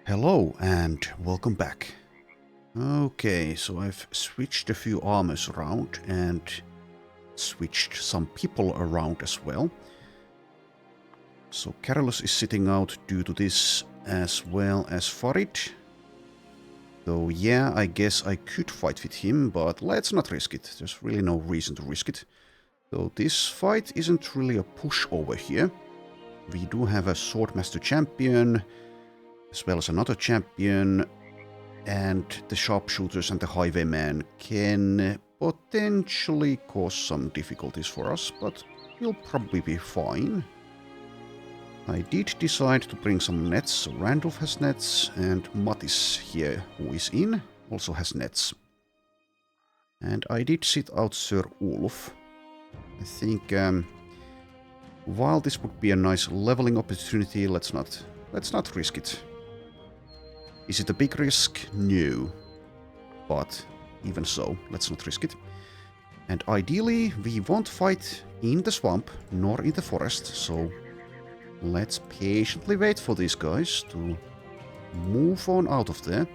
Hello and welcome back. Okay, so I've switched a few armors around and switched some people around as well. So Carolus is sitting out due to this as well as Farid. Though yeah, I guess I could fight with him, but let's not risk it. There's really no reason to risk it. So this fight isn't really a pushover here. We do have a Swordmaster champion, as well as another champion, and the sharpshooters and the highwayman can potentially cause some difficulties for us, but we'll probably be fine. I did decide to bring some nets, so Randolph has nets, and Mattis here, who is in, also has nets. And I did sit out Sir Ulf. I think while this would be a nice leveling opportunity, let's not risk it. Is it a big risk? No. But even so, let's not risk it. And ideally, we won't fight in the swamp, nor in the forest, so let's patiently wait for these guys to move on out of there.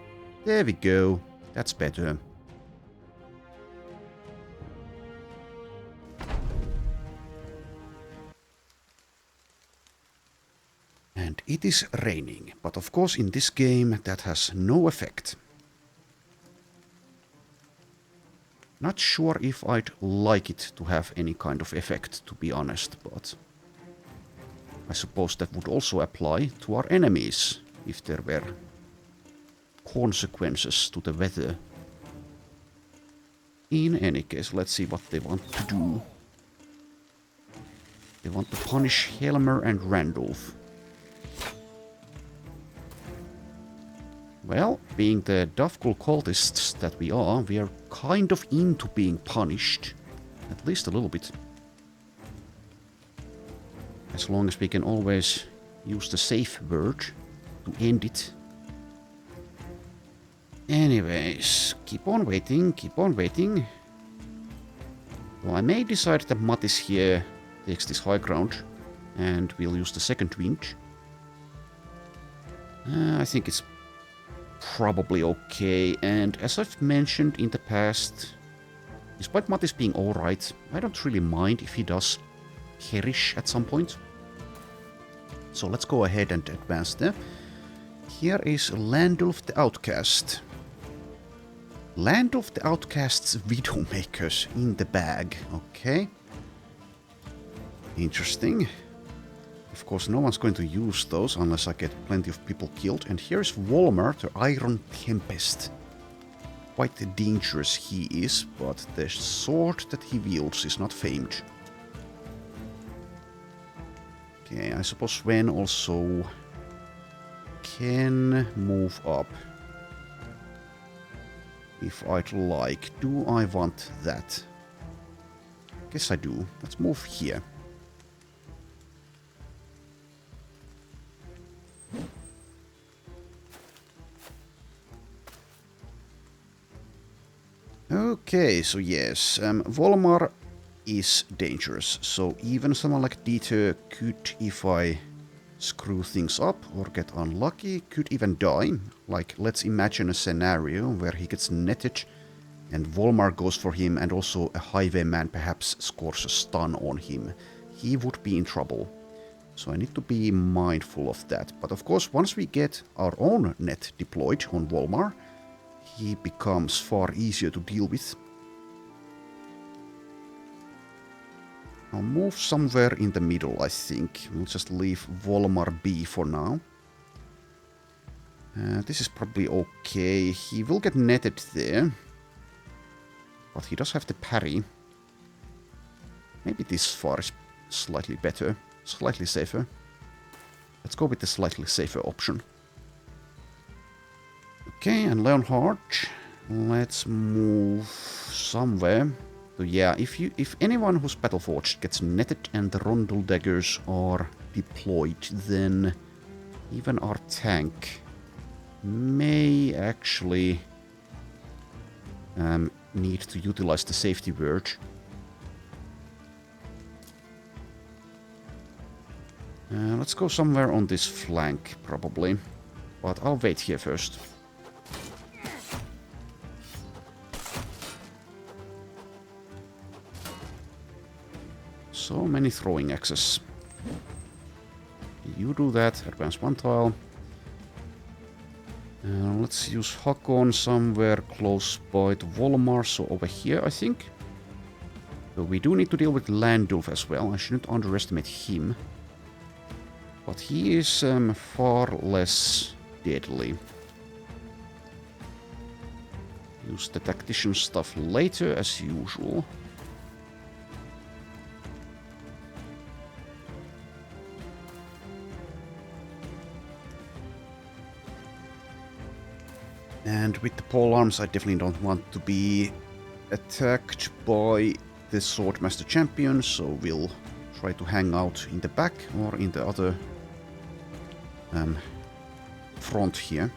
There we go. That's better. And it is raining, but of course in this game that has no effect. Not sure if I'd like it to have any kind of effect, to be honest, but I suppose that would also apply to our enemies, if there were consequences to the weather. In any case, let's see what they want to do. They want to punish Helmer and Randolph. Well, being the Davkul cultists that we are kind of into being punished. At least a little bit. As long as we can always use the safe word to end it. Anyways, keep on waiting, keep on waiting. Well, I may decide that Mattis here takes this high ground and we'll use the second wind. I think it's probably okay, and as I've mentioned in the past, despite Mattis being alright, I don't really mind if he does perish at some point. So let's go ahead and advance there. Here is Landulf the Outcast. Landulf the Outcast's Widowmakers in the bag, okay. Interesting. Of course, no one's going to use those unless I get plenty of people killed. And here's Volmar, the Iron Tempest. Quite dangerous he is, but the sword that he wields is not famed. Okay, I suppose Sven also can move up. If I'd like. Do I want that? Guess I do. Let's move here. Okay, so yes, Volmar is dangerous, so even someone like Dieter could, if I screw things up or get unlucky, could even die. Like, let's imagine a scenario where he gets netted and Volmar goes for him and also a highwayman perhaps scores a stun on him. He would be in trouble. So I need to be mindful of that. But of course, once we get our own net deployed on Volmar, he becomes far easier to deal with. I'll move somewhere in the middle, I think. We'll just leave Volmar be for now. This is probably okay. He will get netted there. But he does have the parry. Maybe this far is slightly better. Slightly safer. Let's go with the slightly safer option. Okay, and Leonhard, let's move somewhere. So yeah, if anyone who's Battleforged gets netted and the Rondel daggers are deployed, then even our tank may actually need to utilize the safety word. Let's go somewhere on this flank, probably. But I'll wait here first. So many throwing axes. You do that, advance 1 tile. Let's use Hakon somewhere close by to Volmar, so over here I think. So we do need to deal with Landulf as well, I shouldn't underestimate him. But he is far less deadly. Use the tactician stuff later as usual. And with the pole arms, I definitely don't want to be attacked by the Swordmaster champion, so we'll try to hang out in the back or in the other front here.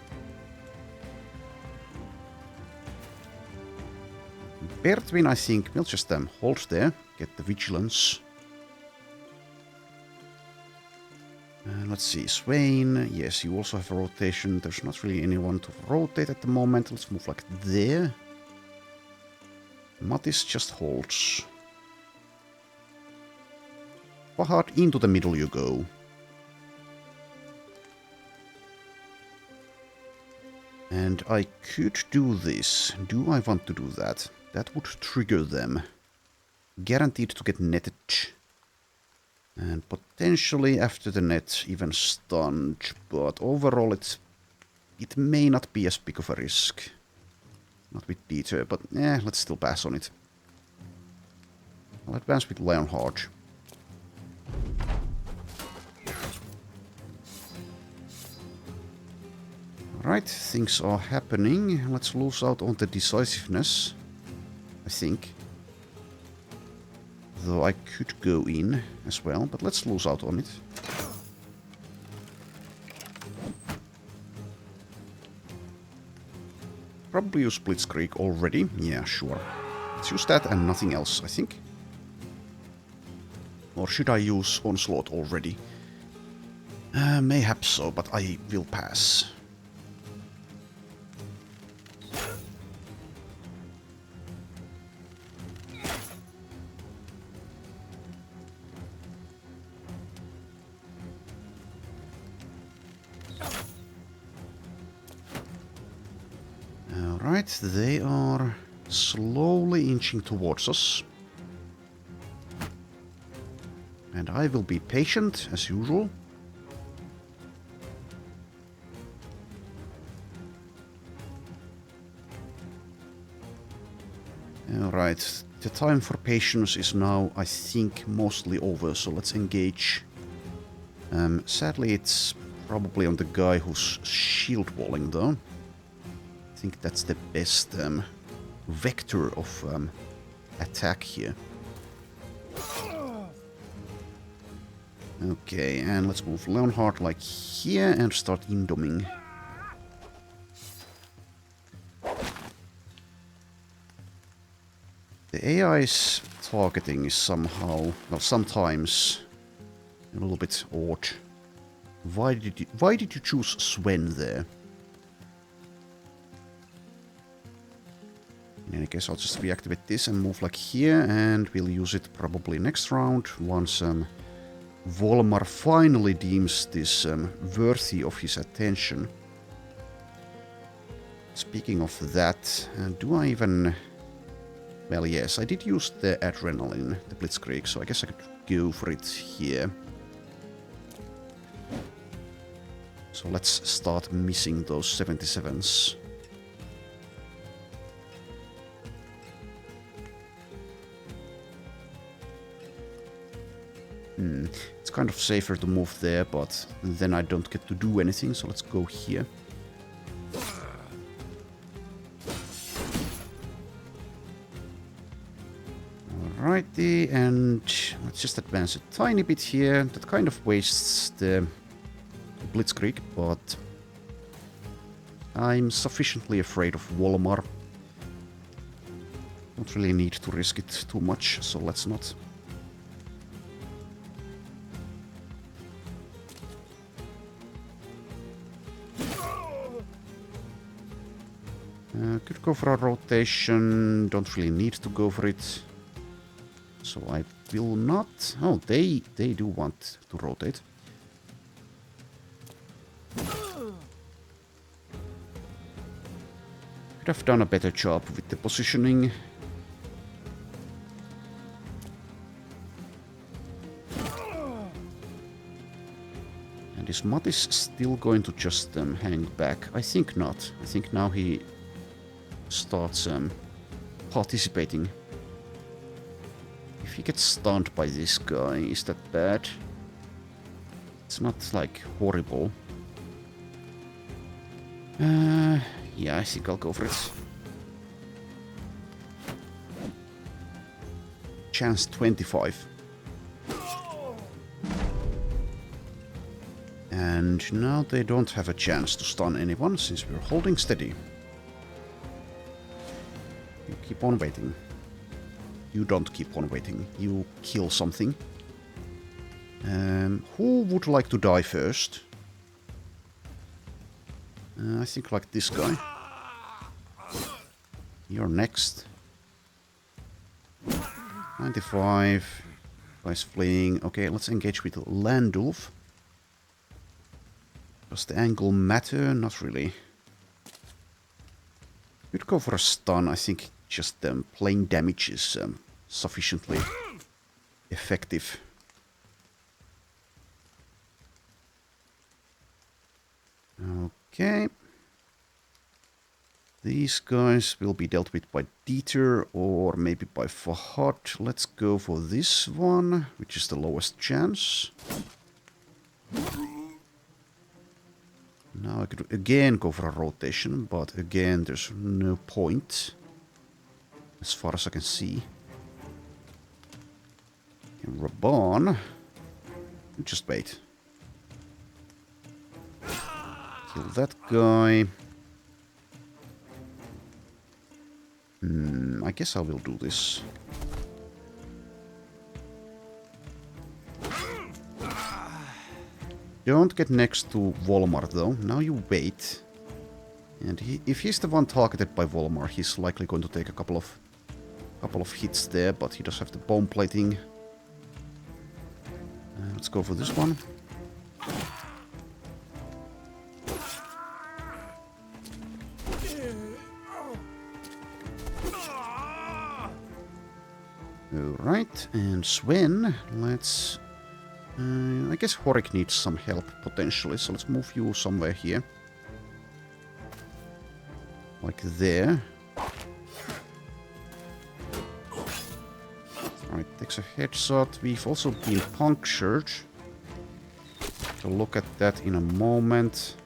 Bertwin, I think, will just hold there, get the vigilance. Let's see, Swain, yes, you also have a rotation. There's not really anyone to rotate at the moment. Let's move like there. Mattis just holds. Fahad, into the middle you go. And I could do this. Do I want to do that? That would trigger them. Guaranteed to get netted. And potentially after the net even stunned. But overall it may not be as big of a risk. Not with Dieter, but let's still pass on it. I'll advance with Leonhard. Right, things are happening. Let's lose out on the decisiveness, I think. Though I could go in as well, but let's lose out on it. Probably use Blitzkrieg already. Yeah, sure. Let's use that and nothing else, I think. Or should I use Onslaught already? Mayhaps so, but I will pass. Alright, they are slowly inching towards us. And I will be patient, as usual. Alright, the time for patience is now, I think, mostly over, so let's engage. Sadly, it's probably on the guy who's shield walling, though. I think that's the best vector of attack here. Okay, and let's move Leonhard like here and start indoming. The AI's targeting is somehow, well, sometimes a little bit odd. Why did you choose Sven there? In any case, I'll just reactivate this and move like here, and we'll use it probably next round once Volmar finally deems this worthy of his attention. Speaking of that, do I even... Well, yes, I did use the adrenaline, the Blitzkrieg, so I guess I could go for it here. So let's start missing those 77s. It's kind of safer to move there, but then I don't get to do anything, so let's go here. Alrighty, and let's just advance a tiny bit here. That kind of wastes the Blitzkrieg, but I'm sufficiently afraid of Volmar. Don't really need to risk it too much, so let's not. Could go for a rotation. Don't really need to go for it. So I will not... Oh, they do want to rotate. Could have done a better job with the positioning. And is Mattis still going to just hang back? I think not. I think now he starts participating. If he gets stunned by this guy, is that bad? It's not like horrible. Yeah, I think I'll go for it. Chance 25. And now they don't have a chance to stun anyone since we're holding steady. You keep on waiting. You don't keep on waiting. You kill something. Who would like to die first? I think like this guy. You're next. 95. Guy's fleeing. Okay, let's engage with Landulf. Does the angle matter? Not really. Could go for a stun. I think just plain damage is sufficiently effective. Okay. These guys will be dealt with by Dieter or maybe by Fahad. Let's go for this one, which is the lowest chance. Now I could again go for a rotation, but again there's no point. As far as I can see. And Raban. Just wait. Kill that guy. I guess I will do this. Don't get next to Volmar though. Now you wait. And if he's the one targeted by Volmar, he's likely going to take a couple of hits there, but he does have the bomb plating. Let's go for this one. Alright, and Sven, let's... I guess Horik needs some help, potentially, so let's move you somewhere here. Like there. Alright, takes a headshot. We've also been punctured. So look at that in a moment.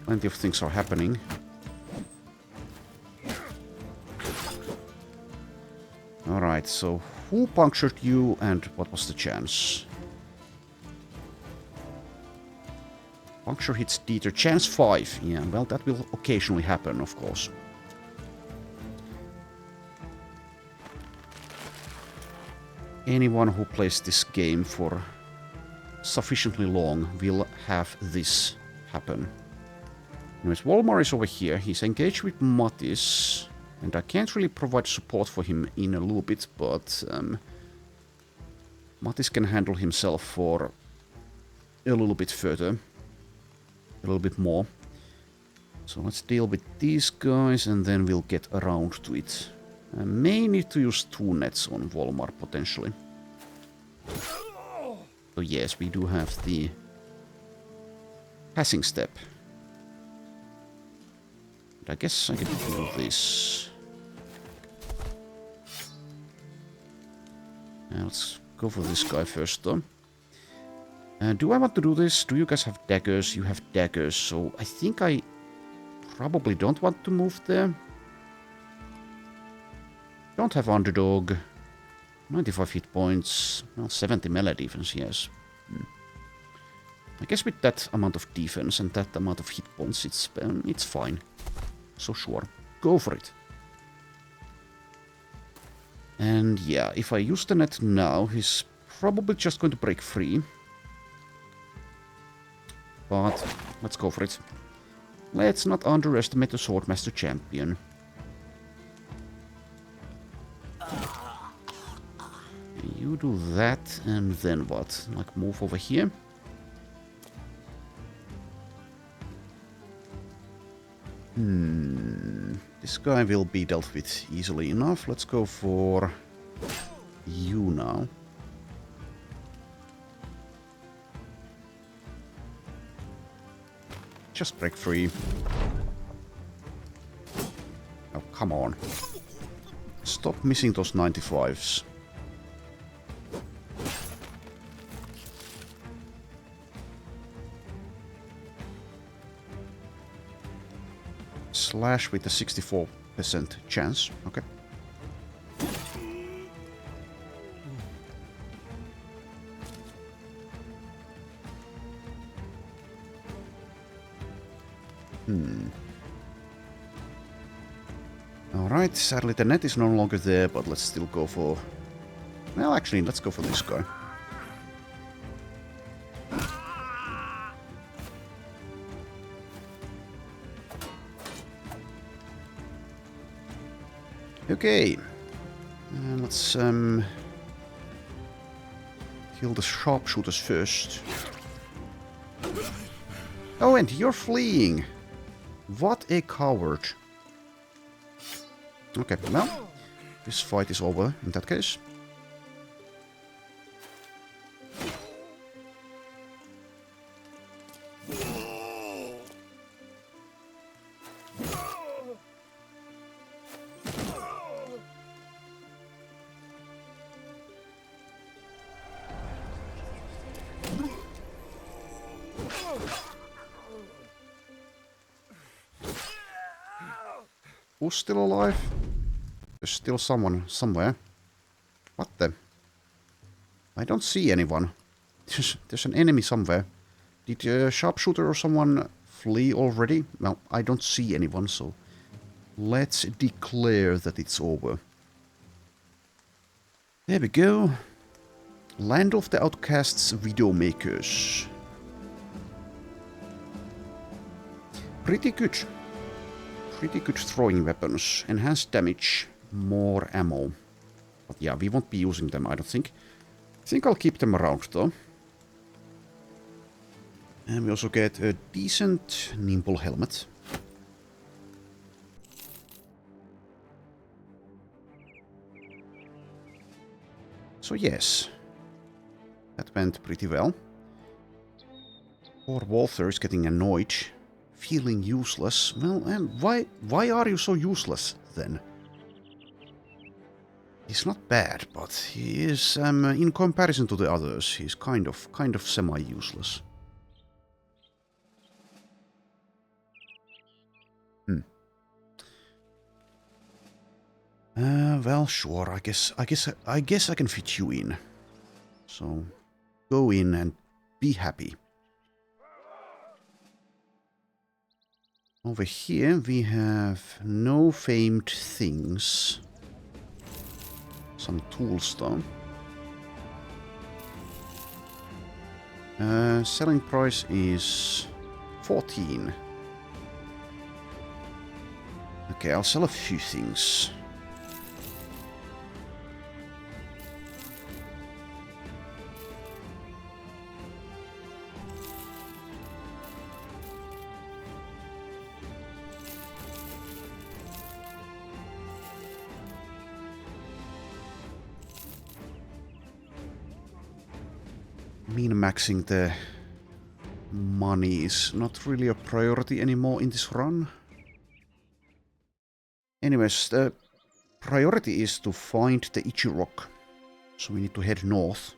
Plenty of things are happening. Alright, so who punctured you and what was the chance? Puncture hits Dieter. Chance 5. Yeah, well, that will occasionally happen, of course. Anyone who plays this game for sufficiently long will have this happen. Anyways, Volmar is over here. He's engaged with Mattis. And I can't really provide support for him in a little bit, but Mattis can handle himself for a little bit further. A little bit more. So let's deal with these guys and then we'll get around to it. I may need to use 2 nets on Volmar potentially. So yes, we do have the passing step. I guess I can do this. Let's go for this guy first though. Do I want to do this? Do you guys have daggers? You have daggers, so I think I probably don't want to move there. Don't have underdog. 95 hit points. Well, 70 melee defense, yes. I guess with that amount of defense and that amount of hit points, it's fine. So sure, go for it. And yeah, if I use the net now, he's probably just going to break free. But let's go for it. Let's not underestimate the Swordmaster champion. You do that, and then what? Like, move over here? This guy will be dealt with easily enough. Let's go for you now. Just break free. Oh, come on. Stop missing those 95s. Slash with a 64% chance. Okay. Alright, sadly the net is no longer there, but let's still go for... Well, actually, let's go for this guy. Okay. Let's kill the sharpshooters first. Oh, and you're fleeing! What a coward. Okay, well, this fight is over in that case. Who's still alive? There's still someone somewhere. What the? I don't see anyone. There's an enemy somewhere. Did a sharpshooter or someone flee already? Well, I don't see anyone, so let's declare that it's over. There we go. Land of the Outcasts video makers. Pretty good. Pretty good throwing weapons. Enhanced damage. More ammo. But yeah, we won't be using them, I don't think. I think I'll keep them around, though. And we also get a decent nimble helmet. So yes. That went pretty well. Poor Walther is getting annoyed. Feeling useless. Well, and why are you so useless, then? He's not bad, but he is, in comparison to the others, he's kind of semi-useless. Well, sure. I guess I can fit you in. So, go in and be happy. Over here we have no famed things. Some tools though. Selling price is 14. Okay, I'll sell a few things. Min-maxing the money is not really a priority anymore in this run. Anyways, the priority is to find the Itchy Rock. So we need to head north.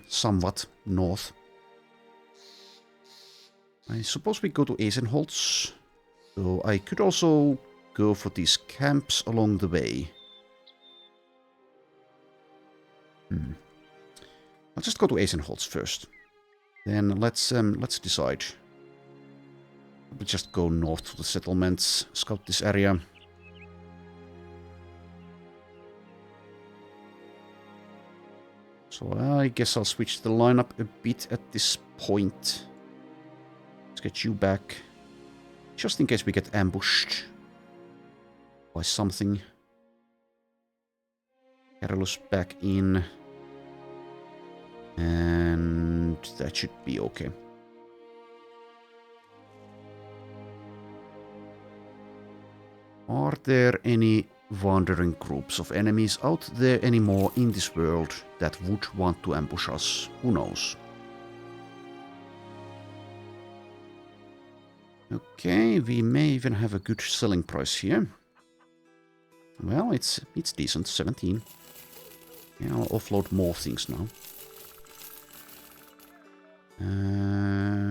Somewhat north. I suppose we go to Eisenholz. So I could also go for these camps along the way. I'll just go to Eisenholz first. Then let's decide. We'll just go north to the settlements, scout this area. So I guess I'll switch the lineup a bit at this point. Let's get you back. Just in case we get ambushed by something. Carolus back in. And that should be okay. Are there any wandering groups of enemies out there anymore in this world that would want to ambush us? Who knows? Okay, we may even have a good selling price here. Well, it's decent, 17. Yeah, I'll offload more things now.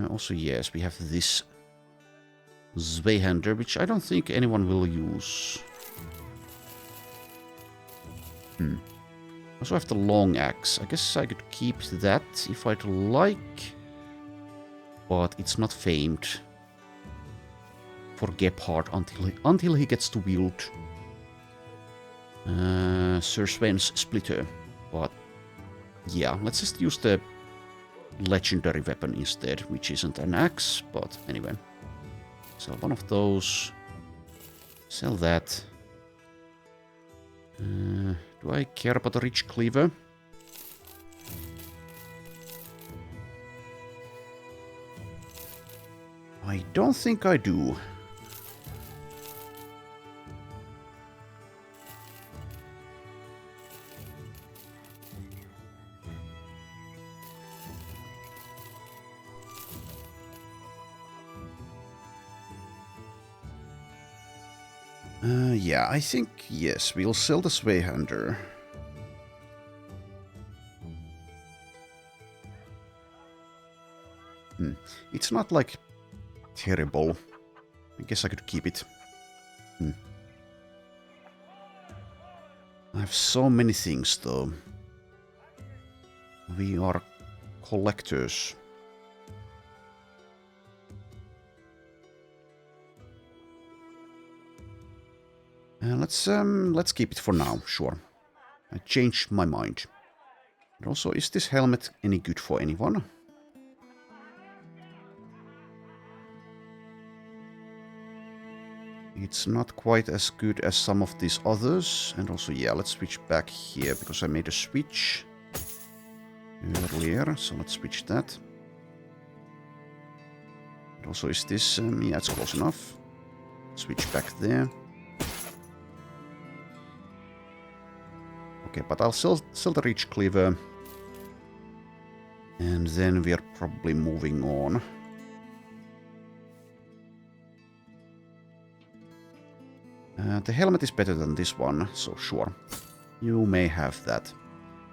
Also, yes, we have this Zweihander, which I don't think anyone will use. Also have the long axe. I guess I could keep that if I'd like. But it's not famed for Gebhard until he gets to wield Sir Sven's Splitter. But yeah, let's just use the legendary weapon instead, which isn't an axe, but anyway. Sell one of those. Sell that. Do I care about the rich cleaver? I don't think I do. Yeah, I think, yes, we'll sell the Zweihander. It's not, like, terrible. I guess I could keep it. I have so many things, though. We are collectors. Let's keep it for now, sure. I changed my mind. And also, is this helmet any good for anyone? It's not quite as good as some of these others. And also, yeah, let's switch back here, because I made a switch earlier, so let's switch that. And also, is this... yeah, it's close enough. Switch back there. Okay, but I'll sell the Reach Cleaver. And then we're probably moving on. The helmet is better than this one, so sure. You may have that.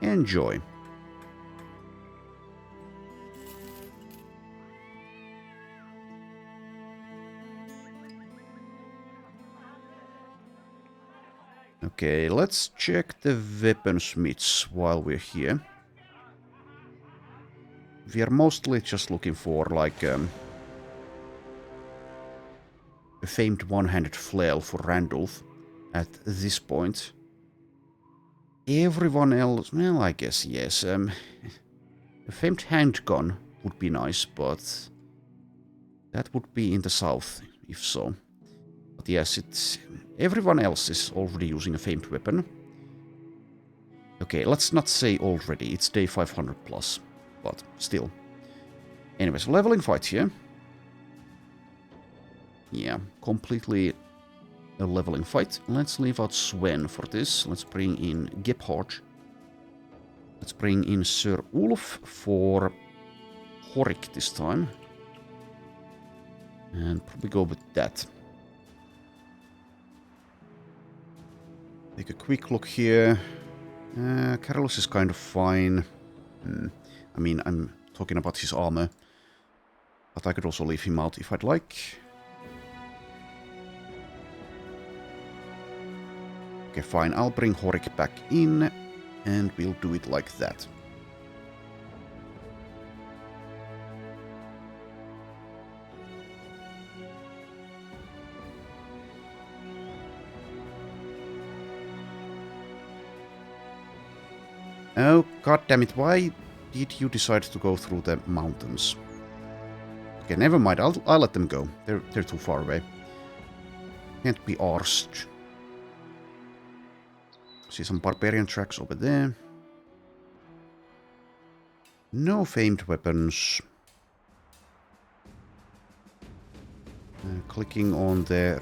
Enjoy. Okay, let's check the weaponsmiths while we're here. We are mostly just looking for, like, a famed one-handed flail for Randulf at this point. Everyone else, well, I guess, yes. A famed handgun would be nice, but that would be in the south, if so. But yes, it's... everyone else is already using a famed weapon. Okay, let's not say already, it's day 500 plus, but still. Anyways, leveling fight here. Yeah, completely a leveling fight. Let's leave out Sven for this. Let's bring in Gebhard. Let's bring in Sir Ulf for Horik this time. And probably go with that. Take a quick look here. Carolus is kind of fine. I mean, I'm talking about his armor. But I could also leave him out if I'd like. Okay, fine. I'll bring Horik back in. And we'll do it like that. Oh, god damn it, why did you decide to go through the mountains? Okay, never mind. I'll let them go. They're too far away. Can't be arsed. See some barbarian tracks over there. No famed weapons. Clicking on the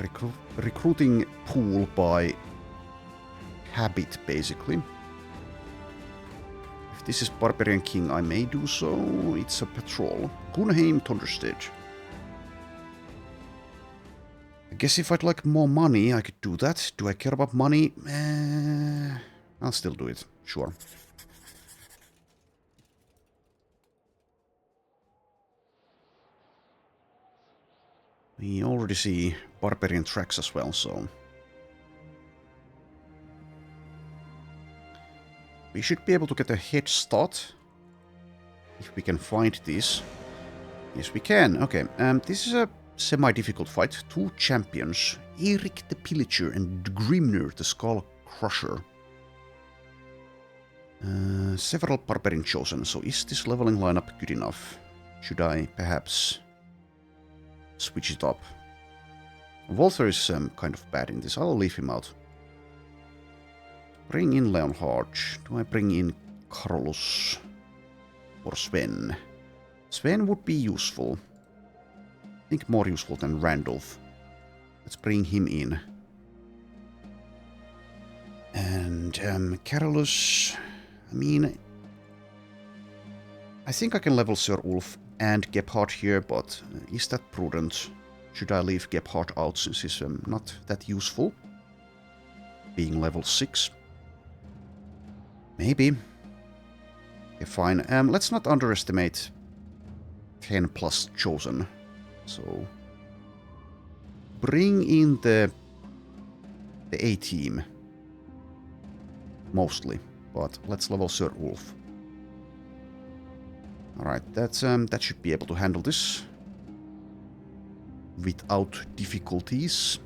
recruiting pool by habit, basically. If this is Barbarian King, I may do so. It's a patrol. Gunheim Thunderstead. I guess if I'd like more money, I could do that. Do I care about money? I'll still do it. Sure. We already see Barbarian tracks as well, so... we should be able to get a head start. If we can find this. Yes, we can. Okay, this is a semi-difficult fight. Two champions. Erik the Pillager and Grimnir the Skull Crusher. Several Barbarian chosen. So is this leveling lineup good enough? Should I perhaps... switch it up? Walther is kind of bad in this. I'll leave him out. Bring in Leonhard. Do I bring in Carlos? Or Sven? Sven would be useful. I think more useful than Randolph. Let's bring him in. And Carolus... I mean... I think I can level Sir Ulf and Gebhardt here, but is that prudent? Should I leave Gebhardt out since he's not that useful? Being level 6. Maybe. Okay, fine. Let's not underestimate 10 plus chosen. So bring in the A team. Mostly. But let's level Sir Ulf. Alright, that should be able to handle this without difficulties.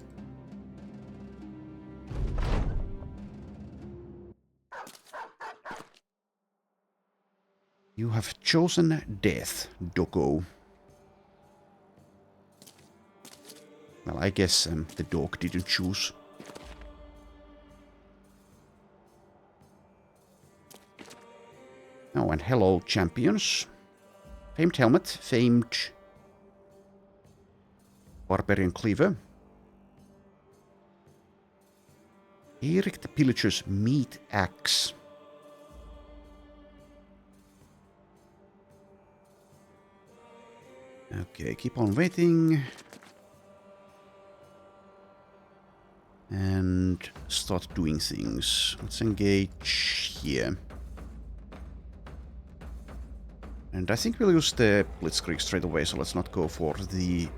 You have chosen death, Doggo. Well, I guess the dog didn't choose. Oh, and hello, champions. Famed helmet, famed Barbarian Cleaver. Erik the Pillager's meat axe. Okay, keep on waiting. And start doing things. Let's engage here. And I think we'll use the Blitzkrieg straight away, so let's not go for the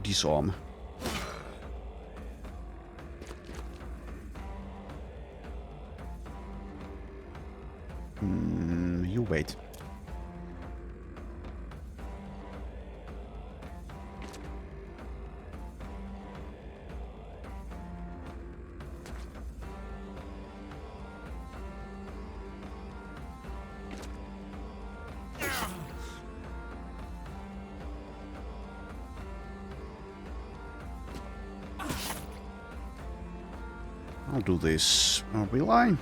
disarm. You wait. I'll do this. Will I?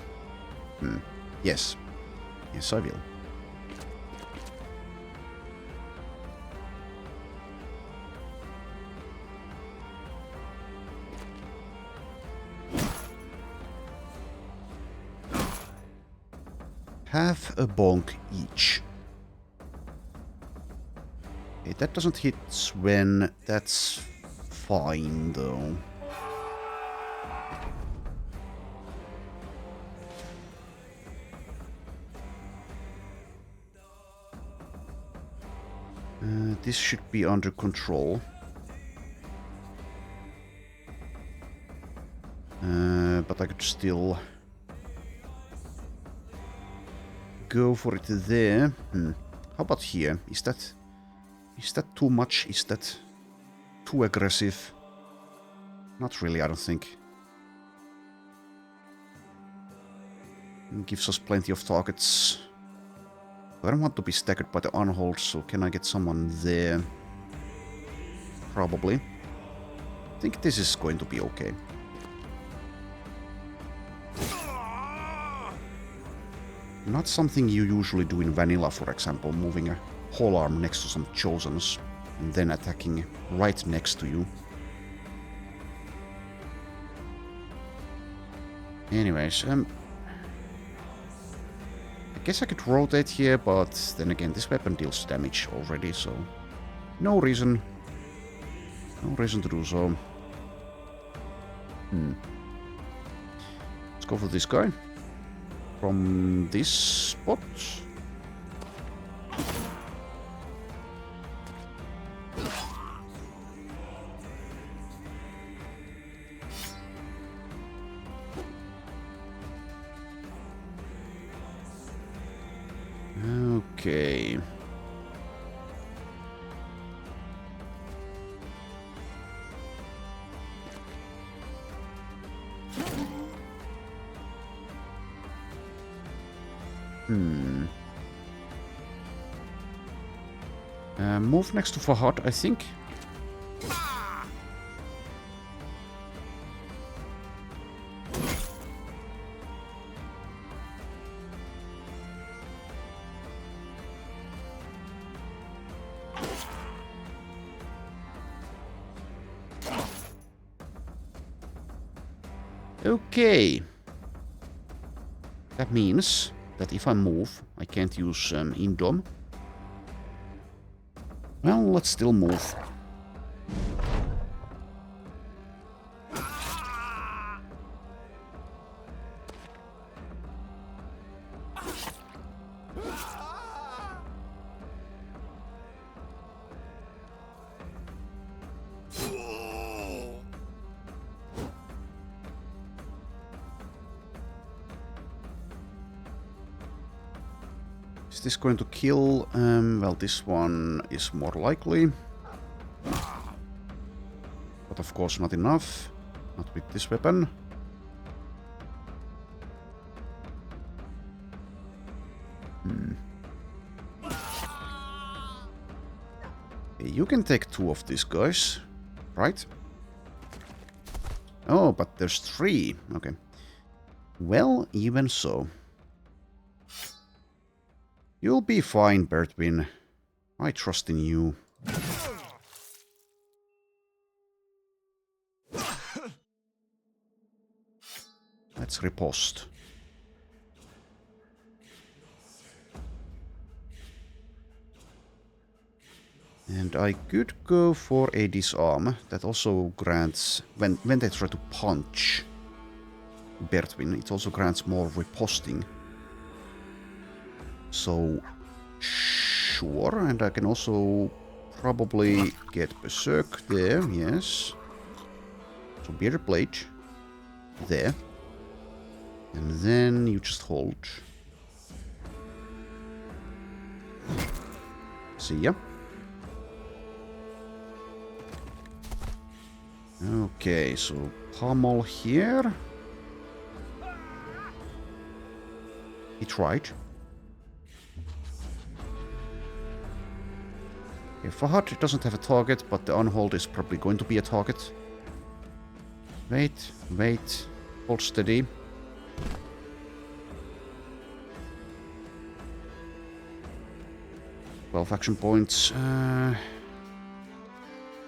Yes. Yes, I will. Half a bonk each. Okay, that doesn't hit Sven. That's fine, though. This should be under control. But I could still go for it there. How about here? Is that too much? Is that too aggressive? Not really, I don't think. It gives us plenty of targets. I don't want to be staggered by the unhold, so can I get someone there? probably. I think this is going to be okay. Not something you usually do in vanilla, for example, moving a whole arm next to some Chosens and then attacking right next to you. Anyways, I guess I could rotate here, but then again, this weapon deals damage already, so no reason to do so. Let's go for this guy. From this spot. Okay. Move next to Fahad, I think. Okay. That means that if I move, I can't use Indom. Well, let's still move. Is this going to kill? Well, this one is more likely. But of course not enough. Not with this weapon. You can take 2 of these guys, right? Oh, but there's 3. Okay. Well, even so. You'll be fine, Bertwin. I trust in you. Let's riposte. And I could go for a disarm. That also grants, when they try to punch Bertwin, it also grants more riposting. So, sure, and I can also probably get Berserk there, yes. So, Bearded Blade there. And then you just hold. See ya. Okay, so Pummel here. He tried. Okay, Fahad doesn't have a target, but the Unhold is probably going to be a target. Wait, wait. Hold steady. Well, action points.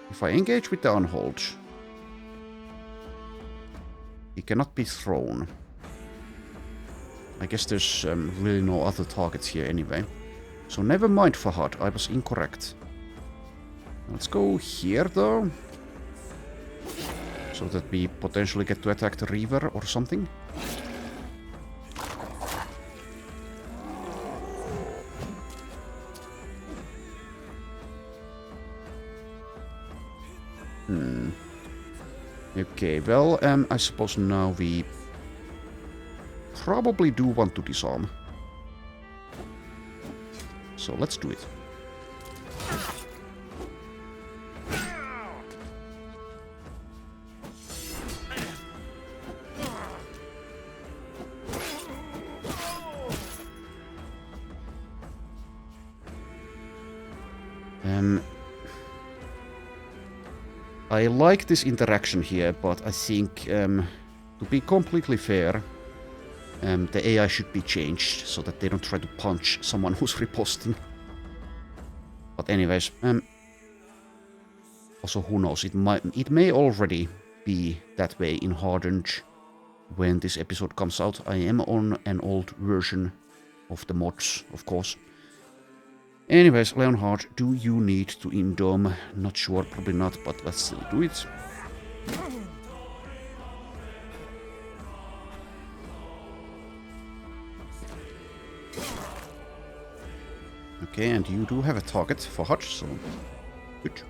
If I engage with the Unhold, he cannot be thrown. I guess there's really no other targets here anyway. So never mind, Fahad, I was incorrect. Let's go here, though. So that we potentially get to attack the Reaver or something. Okay, well, I suppose now we probably do want to disarm. So let's do it. I like this interaction here, but I think, to be completely fair, the AI should be changed so that they don't try to punch someone who's riposting. But anyways, also who knows, it may already be that way in Hardened when this episode comes out. I am on an old version of the mods, of course. Anyways, Leonhard, do you need to indom? Not sure, probably not, but let's still do it. Okay, and you do have a target for Hutch, so good.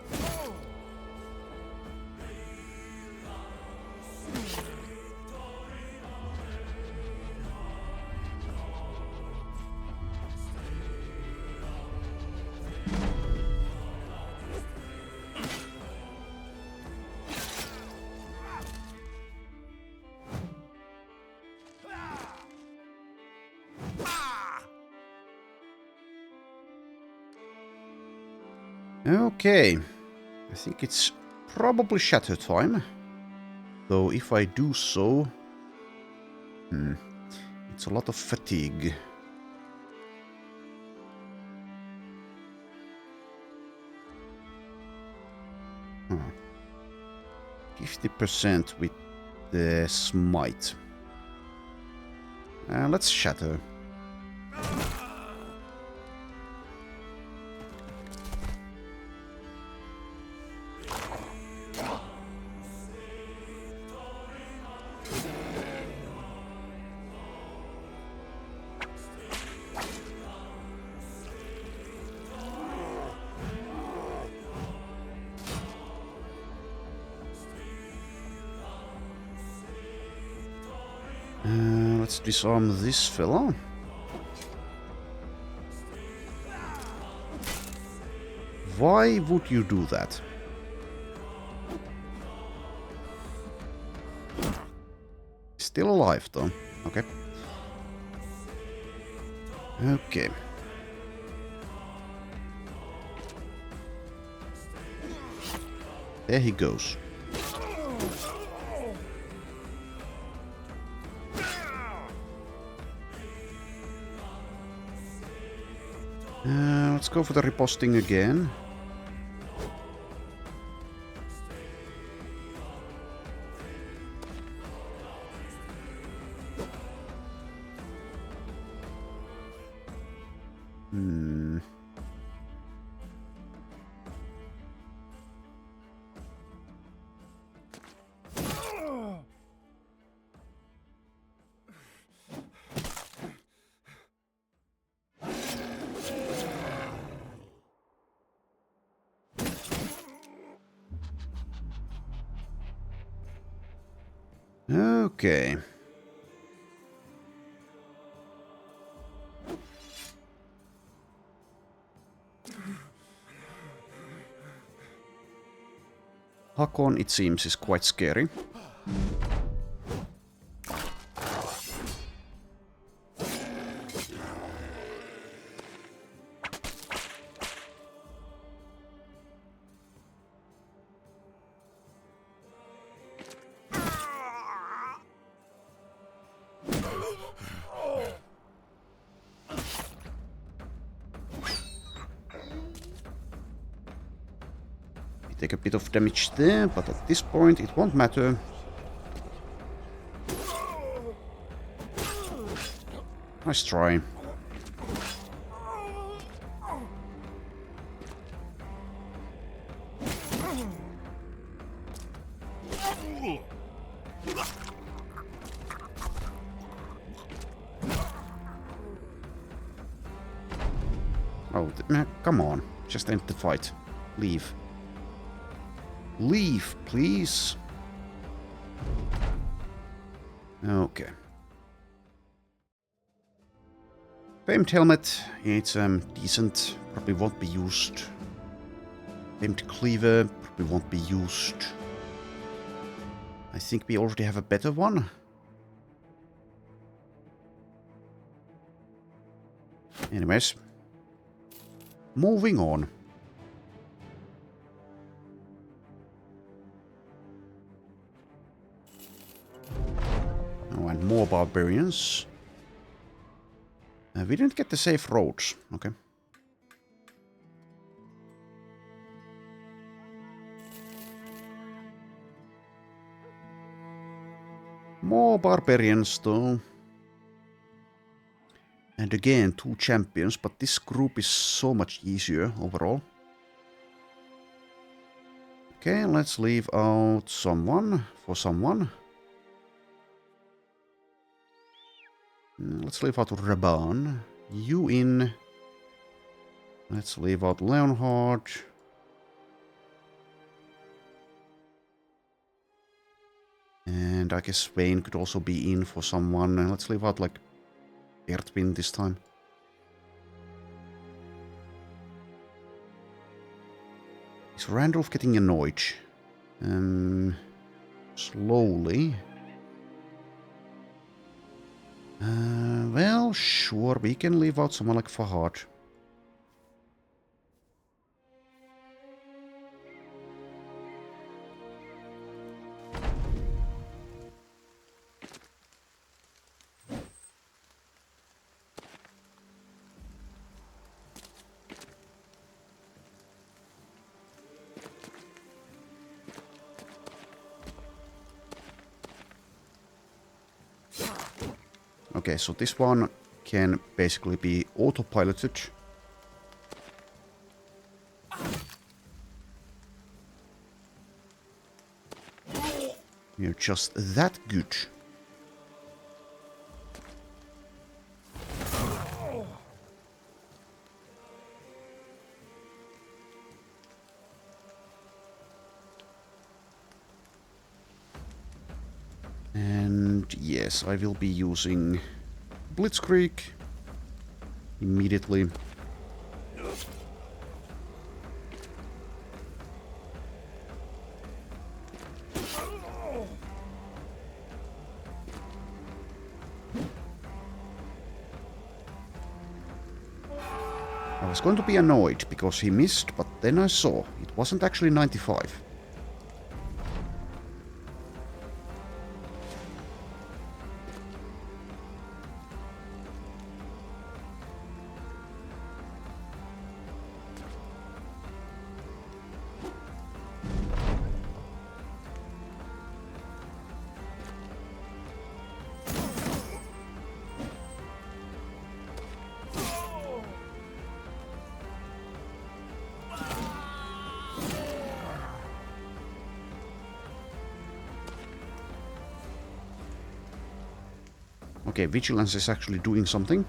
Okay, I think it's probably shatter time. Though if I do so, it's a lot of fatigue. Huh. 50% with the smite. Let's shatter. Let's disarm this fella. Why would you do that? Still alive though. Okay. Okay. There he goes. Let's go for the riposting again. Okay. Hakon, it seems, is quite scary. Take a bit of damage there, but at this point it won't matter. Nice try. Oh, come on. Just end the fight. Leave. Leave, please. Okay. Famed helmet, it's decent, probably won't be used. Famed cleaver, probably won't be used. I think we already have a better one. Anyways. Moving on. And more barbarians. We didn't get the safe roads. Okay. More barbarians though. And again, 2 champions, but this group is so much easier overall. Okay, let's leave out someone for someone. Let's leave out Raban. You in. Let's leave out Leonhard. And I guess Swain could also be in for someone. And let's leave out like Ertwin this time. Is Randolph getting annoyed? Slowly. Well, sure, we can leave out someone like Fahad. Okay, so this one can basically be autopiloted. You're just that good. And yes, I will be using Blitzkrieg immediately. I was going to be annoyed because he missed, but then I saw it wasn't actually 95. Okay, Vigilance is actually doing something.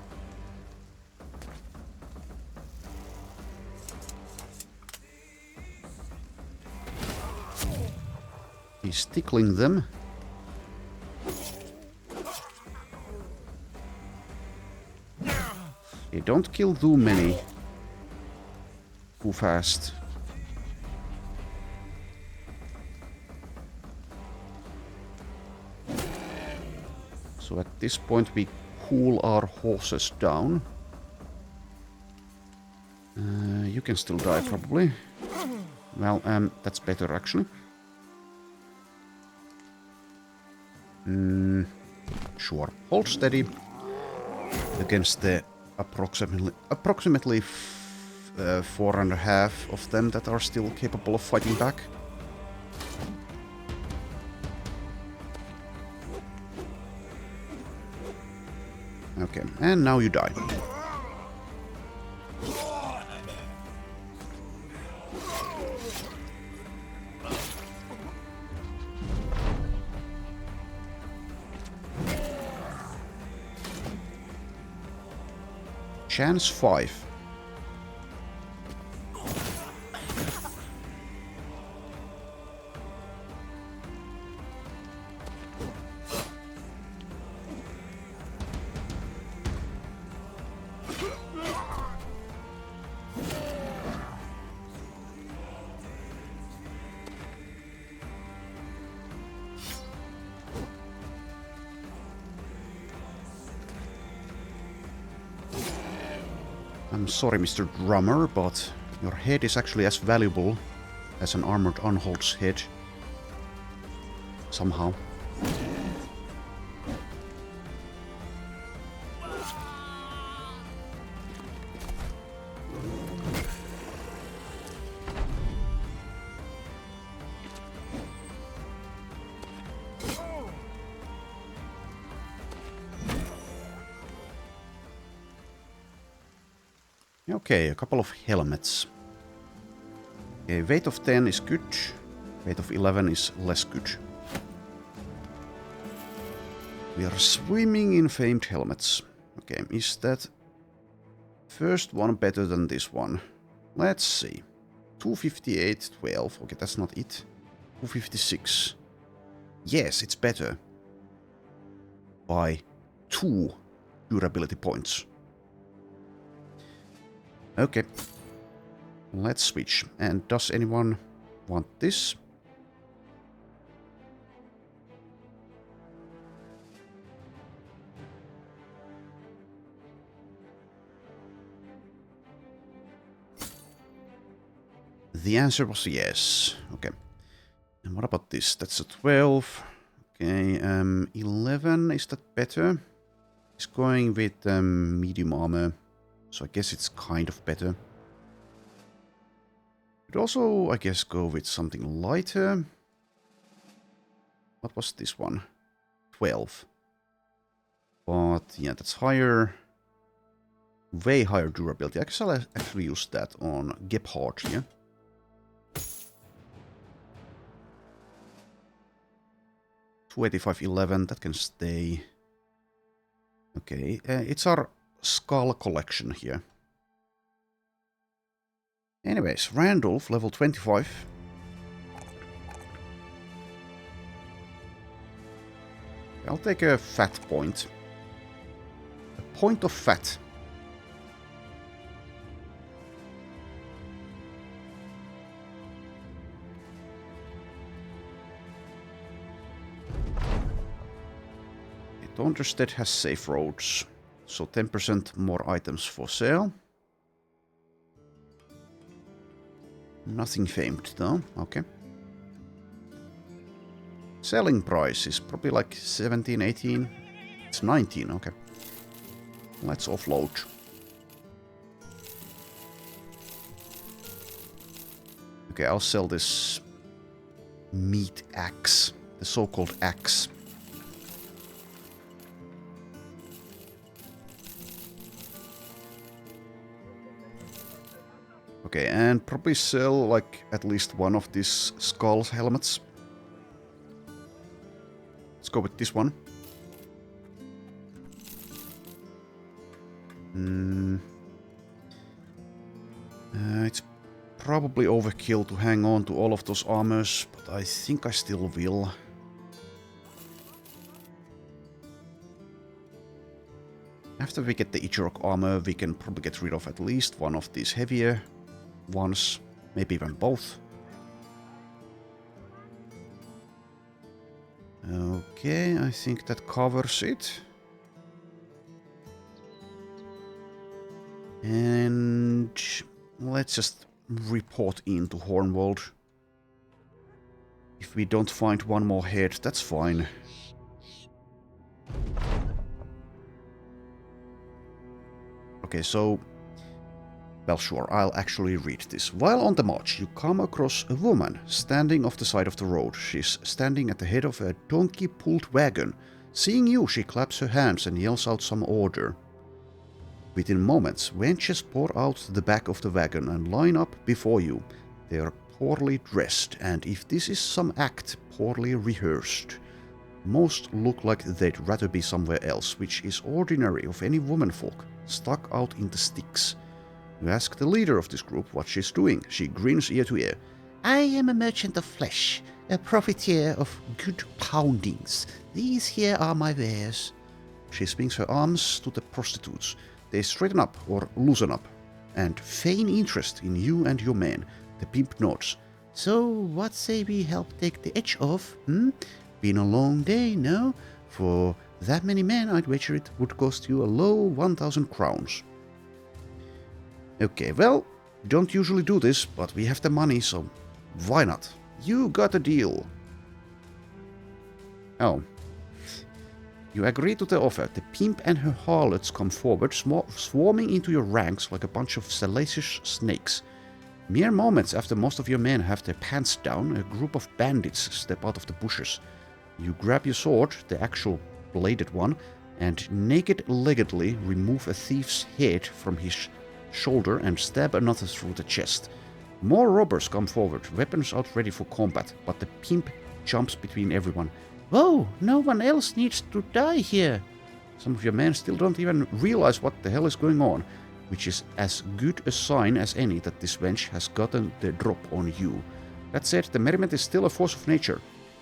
He's tickling them. Hey, don't kill too many. Too fast. So at this point we cool our horses down. You can still die probably. Well, that's better actually. Sure. Hold steady against the approximately 4.5 of them that are still capable of fighting back. Okay, and now you die. Chance 5. I'm sorry, Mr. Drummer, but your head is actually as valuable as an armored Unhold's head. Somehow. Okay, a couple of helmets. Okay, weight of 10 is good. Weight of 11 is less good. We are swimming in famed helmets. Okay, is that first one better than this one? Let's see. 258, 12. Okay, that's not it. 256. Yes, it's better. By 2 durability points. Okay. Let's switch. And does anyone want this? The answer was yes. Okay. And what about this? That's a 12. Okay, 11. Is that better? It's going with medium armor. So I guess it's kind of better. Could also, I guess, go with something lighter. What was this one? 12. But yeah, that's higher. Way higher durability. I guess I'll actually use that on Gebhard here. $285.11, that can stay. Okay, it's our skull collection here. Anyways, Randolph, level 25. I'll take a fat point. A point of fat. Donderstedt has safe roads, so 10% more items for sale. Nothing famed though, okay. Selling price is probably like 17, 18. It's 19, okay. Let's offload. Okay, I'll sell this meat axe, the so-called axe. Okay, and probably sell like at least one of these skull helmets. Let's go with this one. It's probably overkill to hang on to all of those armors, but I think I still will. After we get the Ichirok armor, we can probably get rid of at least one of these heavier ones, maybe even both. Okay, I think that covers it. And let's just report into Hornwald. If we don't find one more head, that's fine. Okay, so... well, sure, I'll actually read this. While on the march, you come across a woman standing off the side of the road. She's standing at the head of a donkey-pulled wagon. Seeing you, she claps her hands and yells out some order. Within moments, wenches pour out the back of the wagon and line up before you. They are poorly dressed, and if this is some act, poorly rehearsed. Most look like they'd rather be somewhere else, which is ordinary of any womanfolk, stuck out in the sticks. You ask the leader of this group what she's doing. She grins ear to ear. I am a merchant of flesh, a profiteer of good poundings. These here are my wares. She swings her arms to the prostitutes. They straighten up or loosen up, and feign interest in you and your men. The pimp nods. So, what say we help take the edge off, Been a long day, no? For that many men, I'd wager it would cost you a low 1,000 crowns. Okay, well, don't usually do this, but we have the money, so why not? You got a deal. Oh. You agree to the offer. The pimp and her harlots come forward, swarming into your ranks like a bunch of salacious snakes. Mere moments after most of your men have their pants down, a group of bandits step out of the bushes. You grab your sword, the actual bladed one, and naked-leggedly remove a thief's head from his shoulder and stab another through the chest. More robbers come forward, weapons out ready for combat, but the pimp jumps between everyone. Whoa, no one else needs to die here. Some of your men still don't even realize what the hell is going on, which is as good a sign as any that this wench has gotten the drop on you. That said, the Merriment is still a force of nature,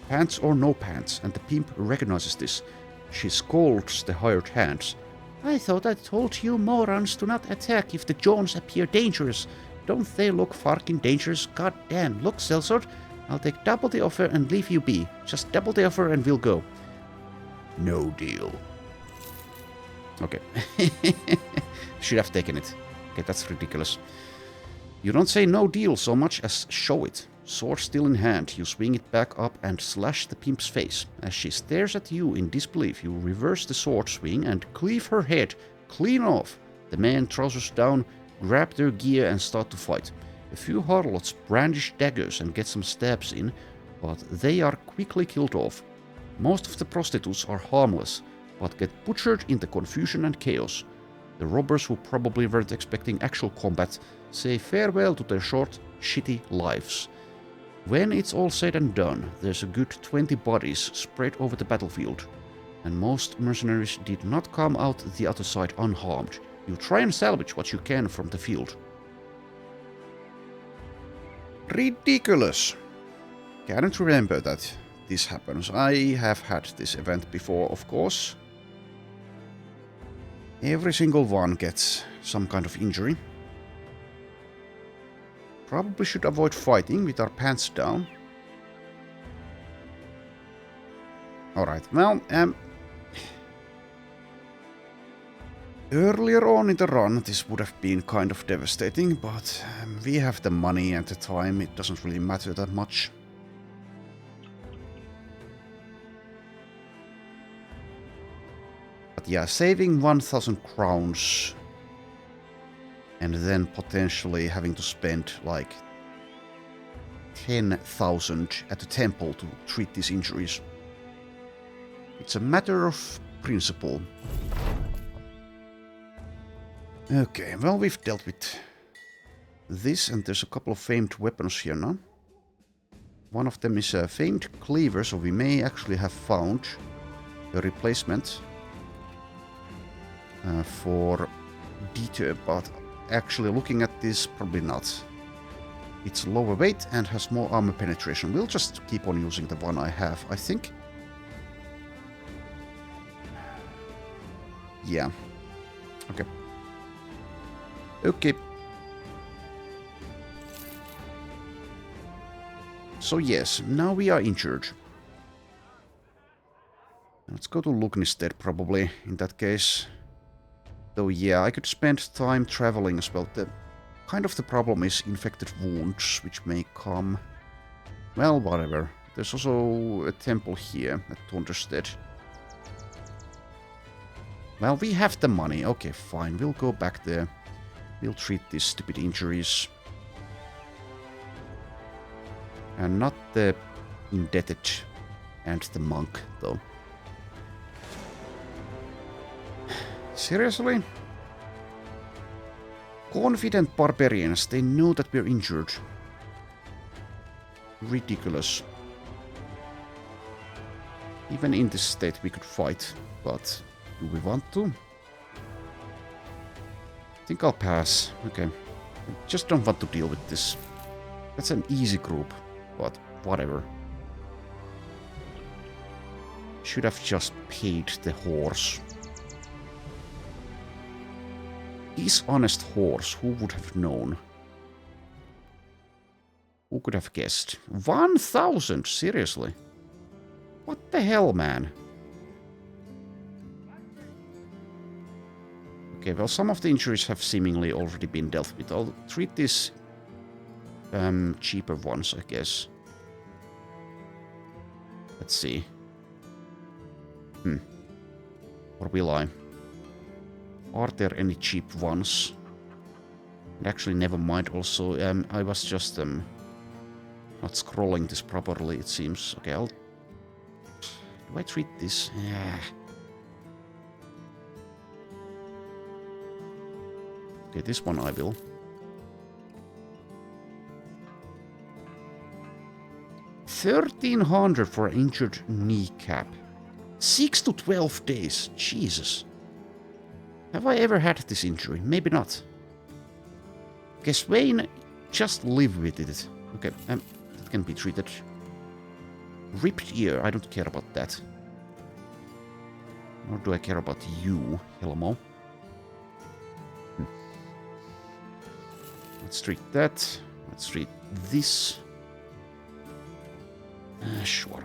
pants or no pants, and the pimp recognizes this. She scolds the hired hands. I thought I told you morons to not attack if the Jones appear dangerous. Don't they look fucking dangerous? God damn, look, Sellsword, I'll take double the offer and leave you be. Just double the offer and we'll go. No deal. Okay. Should have taken it. Okay, that's ridiculous. You don't say no deal so much as show it. Sword still in hand, you swing it back up and slash the pimp's face. As she stares at you in disbelief, you reverse the sword swing and cleave her head clean off. The men trousers down, grab their gear and start to fight. A few harlots brandish daggers and get some stabs in, but they are quickly killed off. Most of the prostitutes are harmless, but get butchered in the confusion and chaos. The robbers, who probably weren't expecting actual combat, say farewell to their short, shitty lives. When it's all said and done, there's a good 20 bodies spread over the battlefield, and most mercenaries did not come out the other side unharmed. You try and salvage what you can from the field. Ridiculous! Can't remember that this happens. I have had this event before, of course. Every single one gets some kind of injury. Probably should avoid fighting with our pants down. Alright, well, earlier on in the run this would have been kind of devastating, but we have the money and the time, it doesn't really matter that much. But yeah, saving 1000 crowns and then potentially having to spend like 10,000 at the temple to treat these injuries. It's a matter of principle. Okay, well, we've dealt with this, and there's a couple of famed weapons here now. One of them is a famed cleaver, so we may actually have found a replacement for Deter, but actually looking at this, probably not. It's lower weight and has more armor penetration. We'll just keep on using the one I have, I think. Yeah. Okay. Okay. So yes, now we are injured. Let's go to Lugnistead probably, in that case. Though yeah, I could spend time traveling as well. The problem is infected wounds, which may come... Well, whatever. There's also a temple here at Thunderstead. Well, we have the money. Okay, fine. We'll go back there. We'll treat these stupid injuries. And not the indebted and the monk, though. Seriously? Confident barbarians, they know that we're injured. Ridiculous. Even in this state we could fight, but do we want to? I think I'll pass. Okay. I just don't want to deal with this. That's an easy group, but whatever. Should have just paid the horse. Dishonest horse, who would have known? Who could have guessed? 1000? Seriously? What the hell, man? Okay, well, some of the injuries have seemingly already been dealt with. I'll treat these cheaper ones, I guess. Let's see. Or will I? Are there any cheap ones? And actually, never mind. Also, I was just not scrolling this properly, it seems. Okay, do I treat this? Yeah. Okay, this one I will. $1,300 for injured kneecap. 6 to 12 days. Jesus. Have I ever had this injury? Maybe not. Okay, Swain, just live with it. Okay, that can be treated. Ripped ear, I don't care about that. Nor do I care about you, Helmo. Let's treat that. Let's treat this. Sure.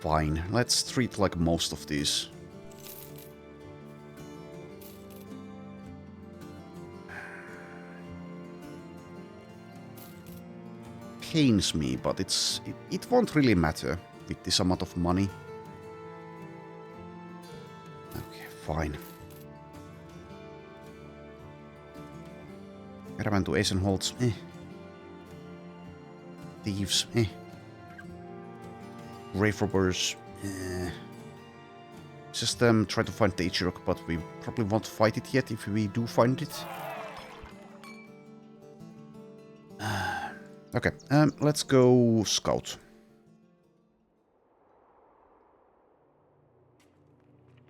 Fine, let's treat like most of these. Pains me, but it won't really matter with this amount of money. Okay, fine. Caravan to Eisenholz, Thieves, Reforged, Just try to find the Ichirok, but we probably won't fight it yet if we do find it. Okay, let's go scout.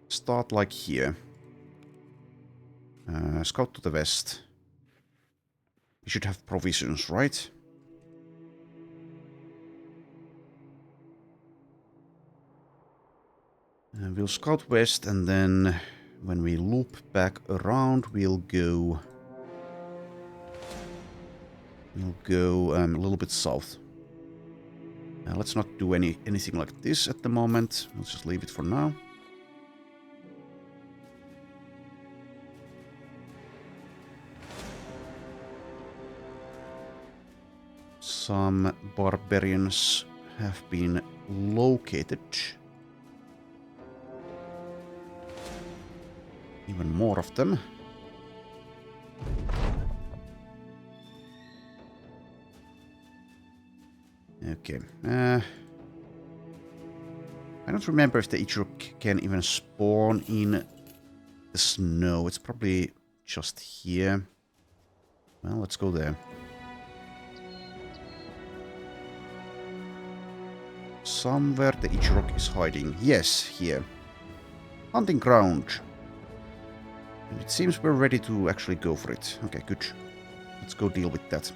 Start like here. Scout to the west. We should have provisions, right? We'll scout west, and then when we loop back around, we'll go a little bit south. Let's not do anything like this at the moment. Let's just leave it for now. Some barbarians have been located. Even more of them. Okay. I don't remember if the Ichirok can even spawn in the snow. It's probably just here. Well, let's go there. Somewhere the Ichirok is hiding. Yes, here. Hunting ground. And it seems we're ready to actually go for it. Okay, good. Let's go deal with that.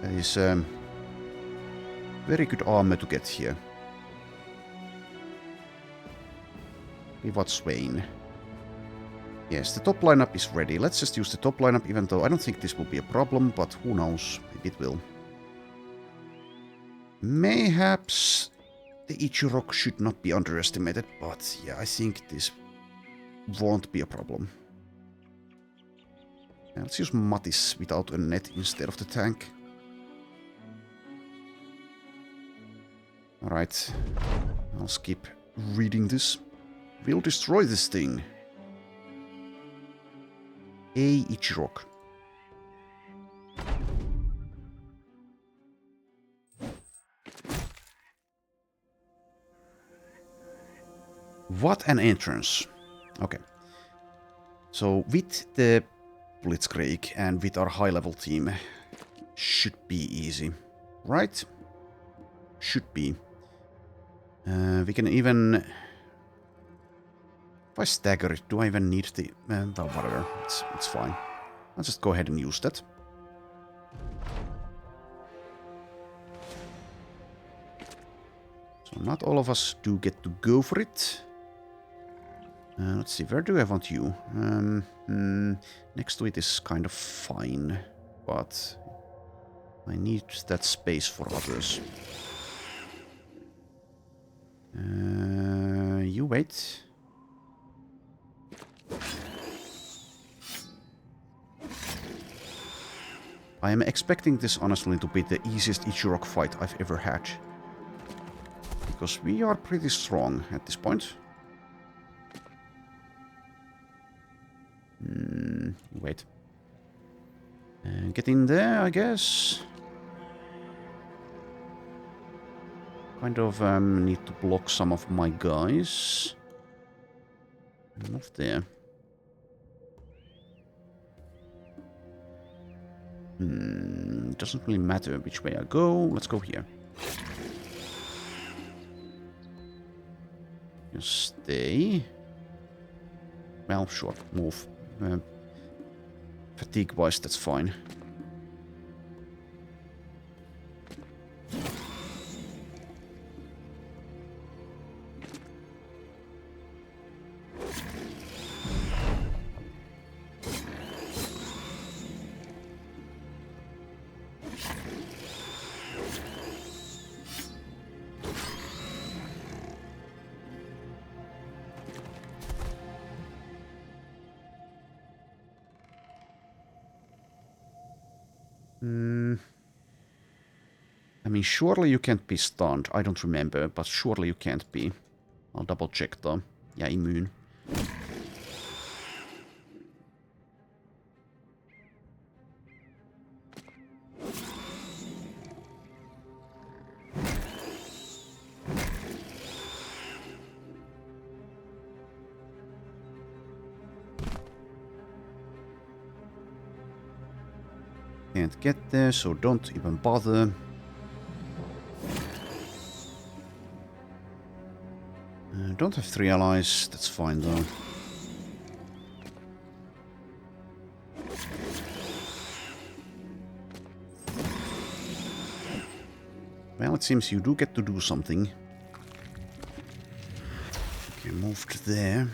That is very good armor to get here. Pivot Swain. Yes, the top lineup is ready. Let's just use the top lineup, even though I don't think this will be a problem, but who knows, maybe it will. Mayhaps the Ichirok should not be underestimated, but yeah, I think this won't be a problem. Yeah, let's use Mattis without a net instead of the tank. Alright, I'll skip reading this. We'll destroy this thing. A Ichirok. What an entrance. Okay. So with the Blitzkrieg and with our high-level team, should be easy. Right? Should be. We can even... If I stagger it, do I even need the... well, whatever. It's fine. I'll just go ahead and use that. So not all of us do get to go for it. Let's see, where do I want you? Next to it is kind of fine, but I need that space for others. You wait. I am expecting this honestly to be the easiest Ichirok fight I've ever had. Because we are pretty strong at this point. Wait. Get in there, I guess. Kind of need to block some of my guys. Move there. Doesn't really matter which way I go. Let's go here. You stay. Well, sure, move. Fatigue-wise, that's fine. I mean, surely you can't be stunned. I don't remember, but surely you can't be. I'll double check though. Yeah, immune. Can't get there, so don't even bother. Don't have 3 allies, that's fine though. Well, it seems you do get to do something. Okay, moved there.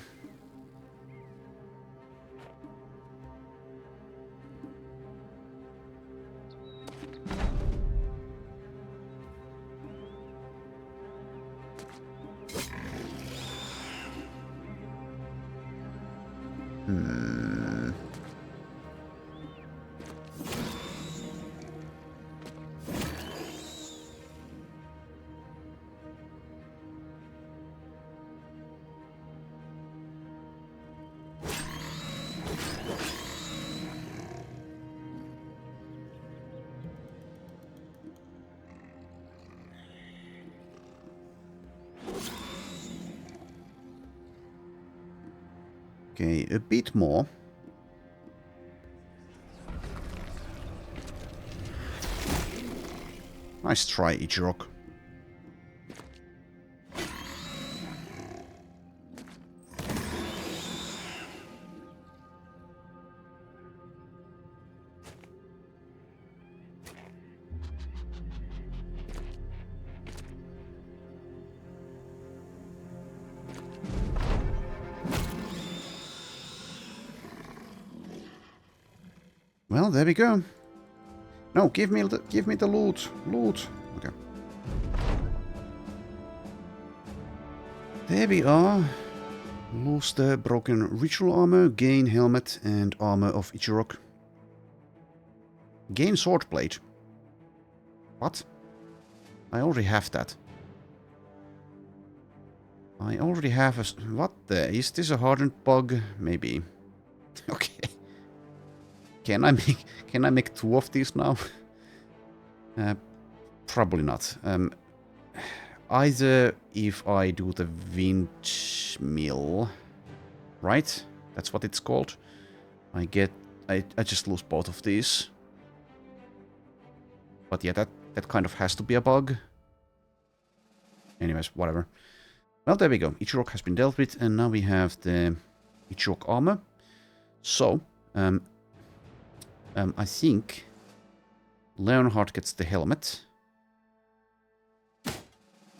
Okay, a bit more. Nice try, Ichirok. Well, there we go. No, give me the loot. Loot. Okay. There we are. Lose the broken ritual armor, gain helmet and armor of Ichirok. Gain swordblade. What? I already have that. I already have a... What the... Is this a hardened bug? Maybe. Okay. Can I make 2 of these now? Probably not. Either if I do the windmill, right? That's what it's called. I just lose both of these. But yeah, that kind of has to be a bug. Anyways, whatever. Well, there we go. Ichirok has been dealt with, and now we have the Ichirok armor. So, I think Leonhard gets the helmet.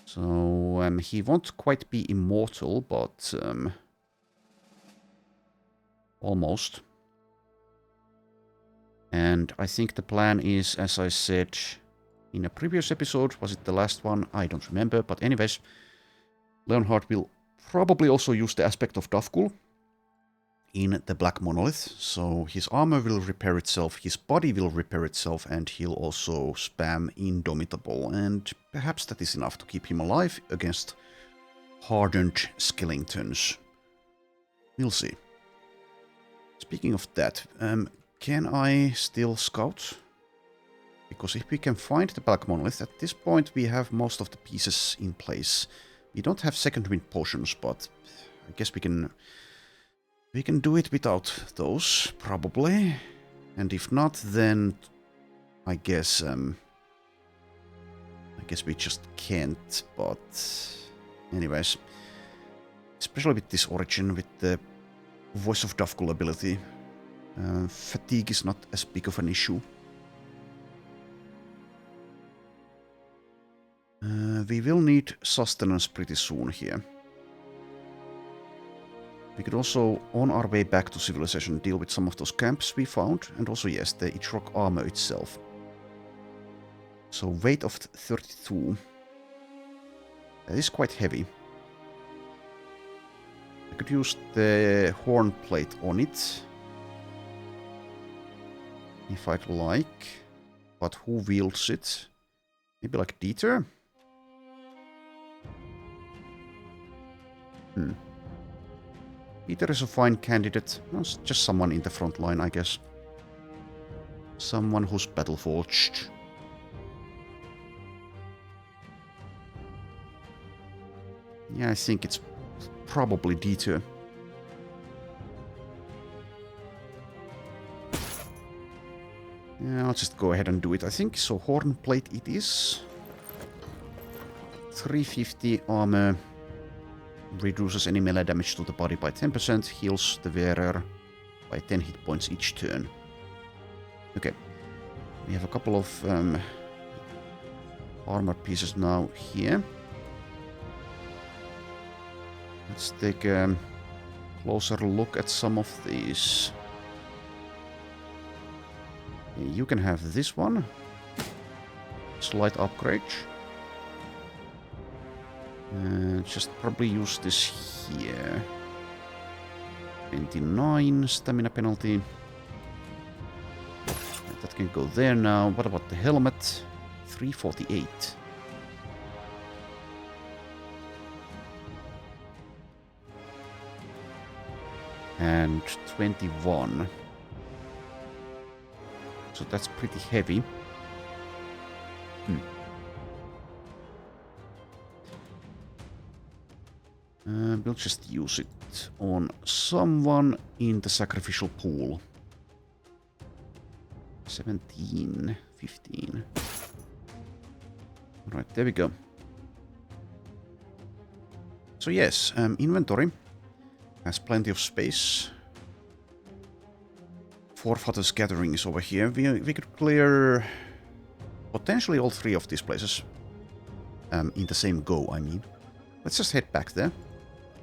So he won't quite be immortal, but almost. And I think the plan is, as I said in a previous episode, was it the last one? I don't remember, but anyways, Leonhard will probably also use the aspect of Davkul in the Black Monolith, so his armor will repair itself, his body will repair itself, and he'll also spam Indomitable, and perhaps that is enough to keep him alive against hardened skeletons. We'll see. Speaking of that, Can I still scout? Because if we can find the Black Monolith, at this point we have most of the pieces in place. We don't have second wind potions, but I guess we can do it without those, probably. And if not, then I guess we just can't, but anyways. Especially with this origin, with the Voice of Davkul ability, fatigue is not as big of an issue. We will need sustenance pretty soon here. We could also, on our way back to civilization, deal with some of those camps we found, and also, yes, the Ichrock armor itself. So, weight of 32. That is quite heavy. I could use the horn plate on it, if I'd like. But who wields it? Maybe like Dieter? Dieter is a fine candidate. Well, just someone in the front line, I guess. Someone who's battle-forged. Yeah, I think it's probably Dieter. Yeah, I'll just go ahead and do it, I think. So, horn plate it is. 350 armor. Reduces any melee damage to the body by 10%. Heals the wearer by 10 hit points each turn. Okay. We have a couple of armor pieces now here. Let's take a closer look at some of these. You can have this one. Slight upgrade. Just probably use this here. 29 stamina penalty. That can go there now. What about the helmet? 348. And 21. So that's pretty heavy. We'll just use it on someone in the sacrificial pool. 17, 15. Alright, there we go. So yes, inventory has plenty of space. Forefathers Gathering is over here. We could clear potentially all three of these places in the same go, I mean. Let's just head back there.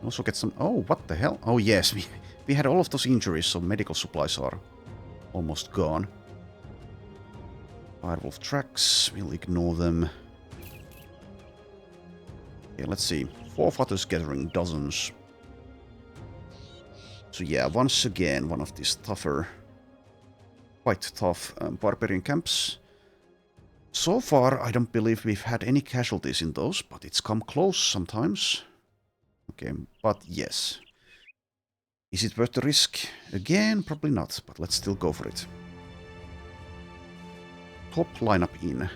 Also get some... Oh, what the hell? Oh yes, we had all of those injuries, so medical supplies are almost gone. Firewolf tracks, we'll ignore them. Okay, let's see. Forefathers Gathering, dozens. So yeah, once again, one of these tougher... Quite tough barbarian camps. So far, I don't believe we've had any casualties in those, but it's come close sometimes. Okay, but yes. Is it worth the risk? Again, probably not, but let's still go for it. Top lineup in.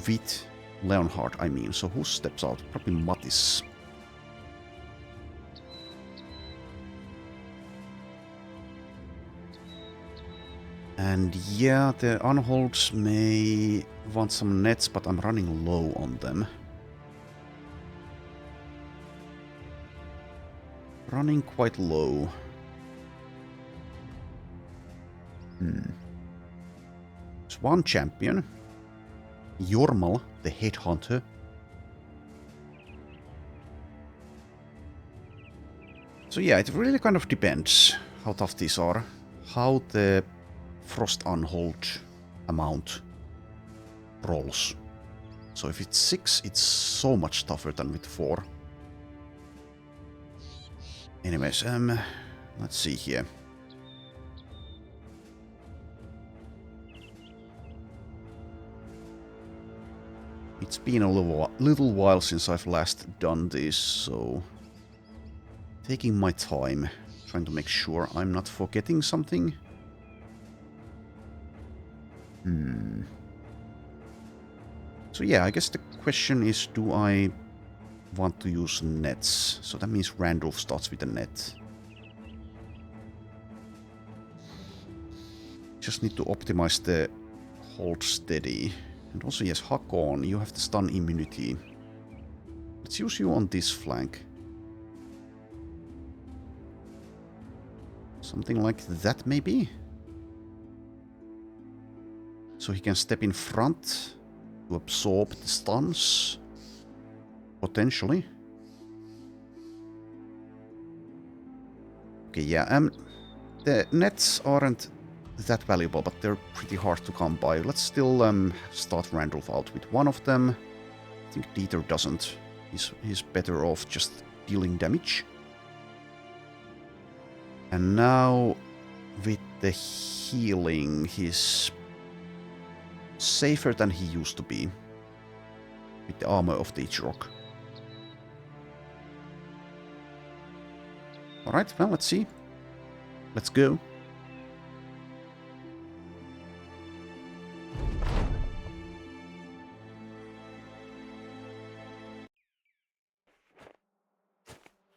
With Leonhard, I mean. So who steps out? Probably Mattis. And yeah, the Unholds may want some nets, but I'm running low on them. Running quite low. There's one champion. Jormal, the Headhunter. So yeah, it really kind of depends how tough these are. How the Frost Unhold amount rolls. So if it's 6, it's so much tougher than with 4. Anyways, let's see here. It's been a little while since I've last done this, so taking my time Trying to make sure I'm not forgetting something. So yeah, I guess the question is, do I want to use nets? So that means Randolph starts with a net. Just need to optimize the hold steady. And also, yes, Hakon, you have the stun immunity. Let's use you on this flank. Something like that, maybe? So he can step in front to absorb the stuns. Potentially. Okay, yeah, the nets aren't that valuable, but they're pretty hard to come by. Let's still start Randolph out with one of them. I think Dieter doesn't. He's better off just dealing damage. And now, with the healing, he's safer than he used to be. With the armor of the Ichirok. Alright, well, let's see. Let's go.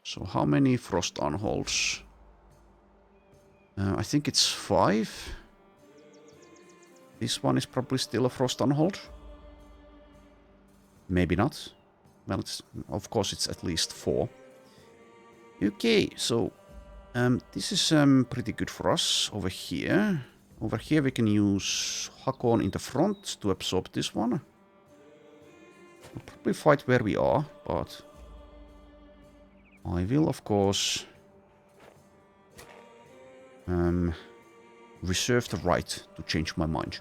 So how many Frost Unholds? I think it's 5. This one is probably still a Frost Unhold. Maybe not. Well, of course it's at least 4. Okay, so this is pretty good for us over here. Over here we can use Hakon in the front to absorb this one. We'll probably fight where we are, but I will, of course, reserve the right to change my mind.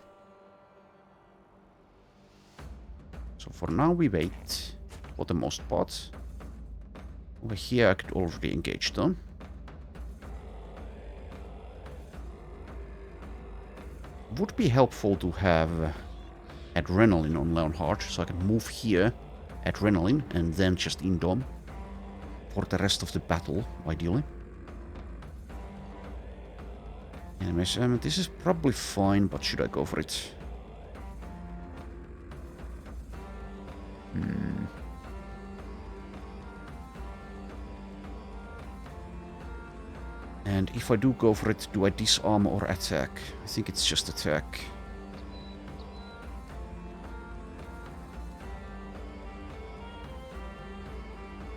So for now we wait, for the most part. Over here I could already engage them. Would be helpful to have Adrenaline on Leonhard, so I can move here, Adrenaline, and then just Indom. For the rest of the battle, ideally. Anyways, this is probably fine, but should I go for it? And if I do go for it, do I disarm or attack? I think it's just attack.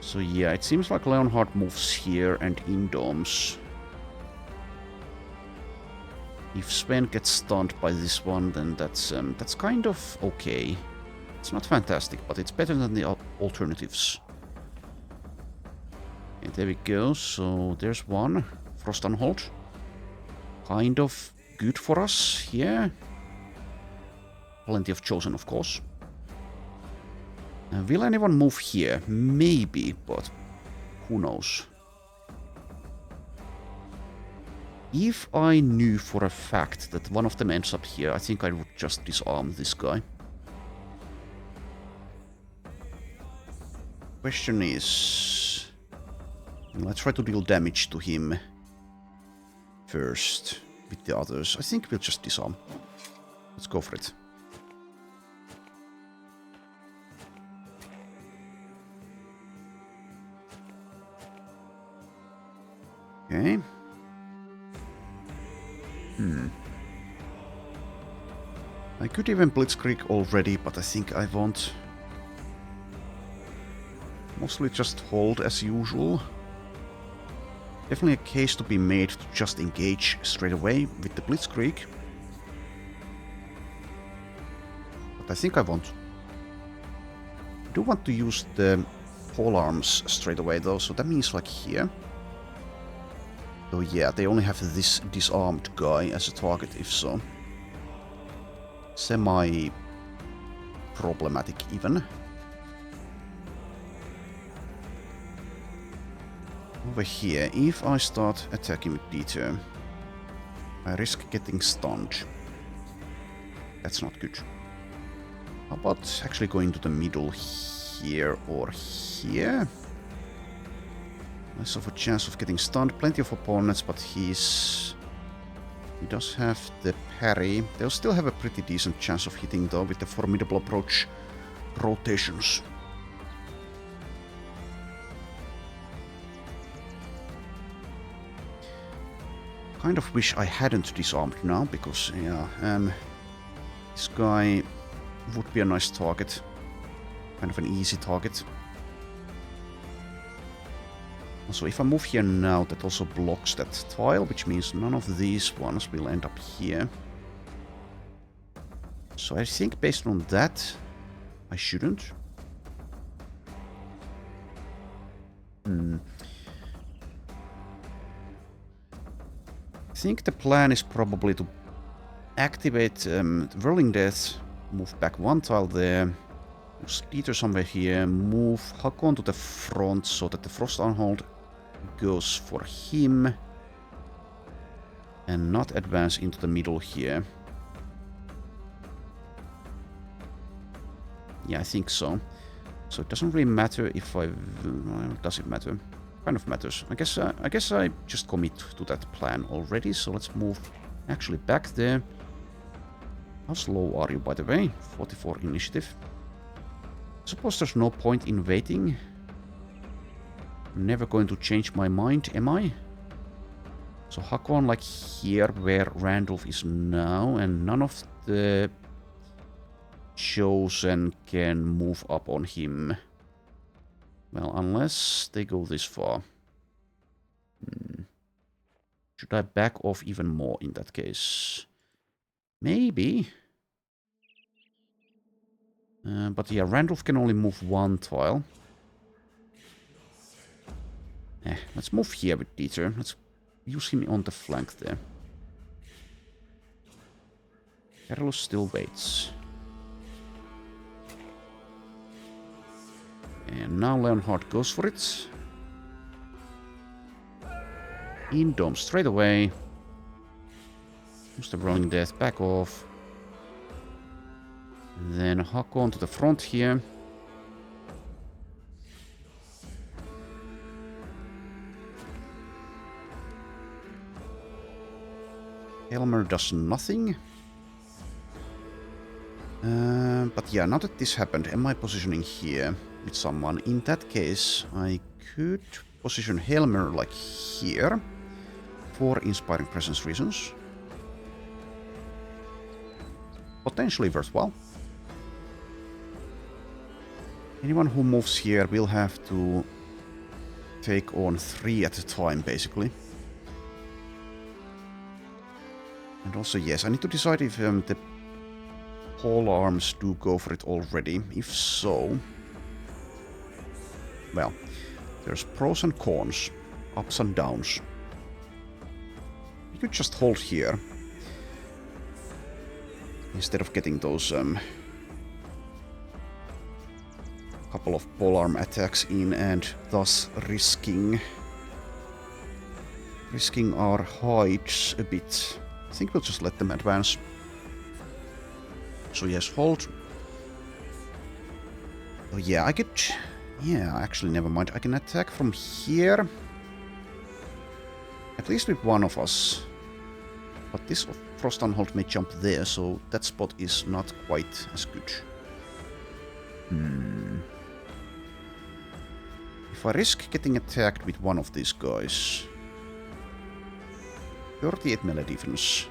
So yeah, it seems like Leonhard moves here and indoms. If Sven gets stunned by this one, then that's kind of okay. It's not fantastic, but it's better than the alternatives. And there we go, so there's one. Frost Unhold. Kind of good for us here. Plenty of Chosen, of course. Will anyone move here? Maybe, but who knows? If I knew for a fact that one of them ends up here, I think I would just disarm this guy. Question is... let's try to deal damage to him first with the others. I think we'll just disarm. Let's go for it. Okay. I could even Blitzkrieg already, but I think I won't. Mostly just hold as usual. Definitely a case to be made to just engage straight away with the Blitzkrieg. But I think I won't. I do want to use the polearms straight away though, so that means like here. So yeah, they only have this disarmed guy as a target, if so. Semi-problematic even. Over here, if I start attacking with Dieter, I risk getting stunned. That's not good. How about actually going to the middle here or here? Less of a chance of getting stunned. Plenty of opponents, but he does have the parry. They'll still have a pretty decent chance of hitting though with the formidable approach rotations. Kind of wish I hadn't disarmed now, because yeah, this guy would be a nice target. Kind of an easy target. Also, if I move here now, that also blocks that tile, which means none of these ones will end up here. So I think based on that, I shouldn't. I think the plan is probably to activate Whirling Death, move back one tile there, Dieter somewhere here, move Hakon to the front so that the Frost Unhold goes for him, and not advance into the middle here. Yeah, I think so. So it doesn't really matter if I... does it matter? Kind of matters. I guess I just commit to that plan already, so let's move actually back there. How slow are you, by the way? 44 initiative. I suppose there's no point in waiting. I'm never going to change my mind, am I? So Hakon like here where Randolph is now, and none of the Chosen can move up on him. Well, unless they go this far. Should I back off even more in that case? Maybe. But yeah, Randolph can only move one tile. Let's move here with Dieter. Let's use him on the flank there. Carlos still waits. And now Leonhard goes for it. In Dome straight away. Use the Rolling Death, back off. And then Hakon to the front here. Elmer does nothing. But yeah, now that this happened, am I positioning here with someone? In that case, I could position Helmer like here for Inspiring Presence reasons. Potentially worthwhile. Anyone who moves here will have to take on 3 at a time, basically. And also, yes, I need to decide if the pole arms do go for it already. If so, well, there's pros and cons, ups and downs. You could just hold here instead of getting those couple of polearm attacks in, and thus risking our hides a bit. I think we'll just let them advance. So yes, hold. Oh yeah, I could... Yeah, actually, never mind. I can attack from here. At least with one of us. But this Frost Unhold may jump there, so that spot is not quite as good. If I risk getting attacked with one of these guys... 38 melee defense.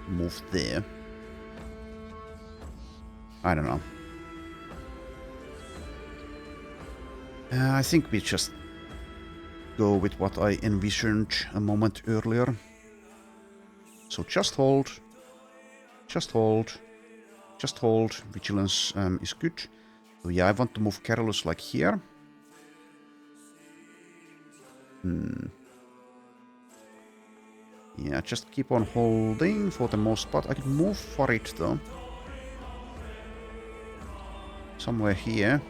Move there. I don't know. I think we just go with what I envisioned a moment earlier. So just hold. Just hold. Just hold. Vigilance is good. So yeah, I want to move Carolus like here. Yeah, just keep on holding for the most part. I can move for it though. Somewhere here.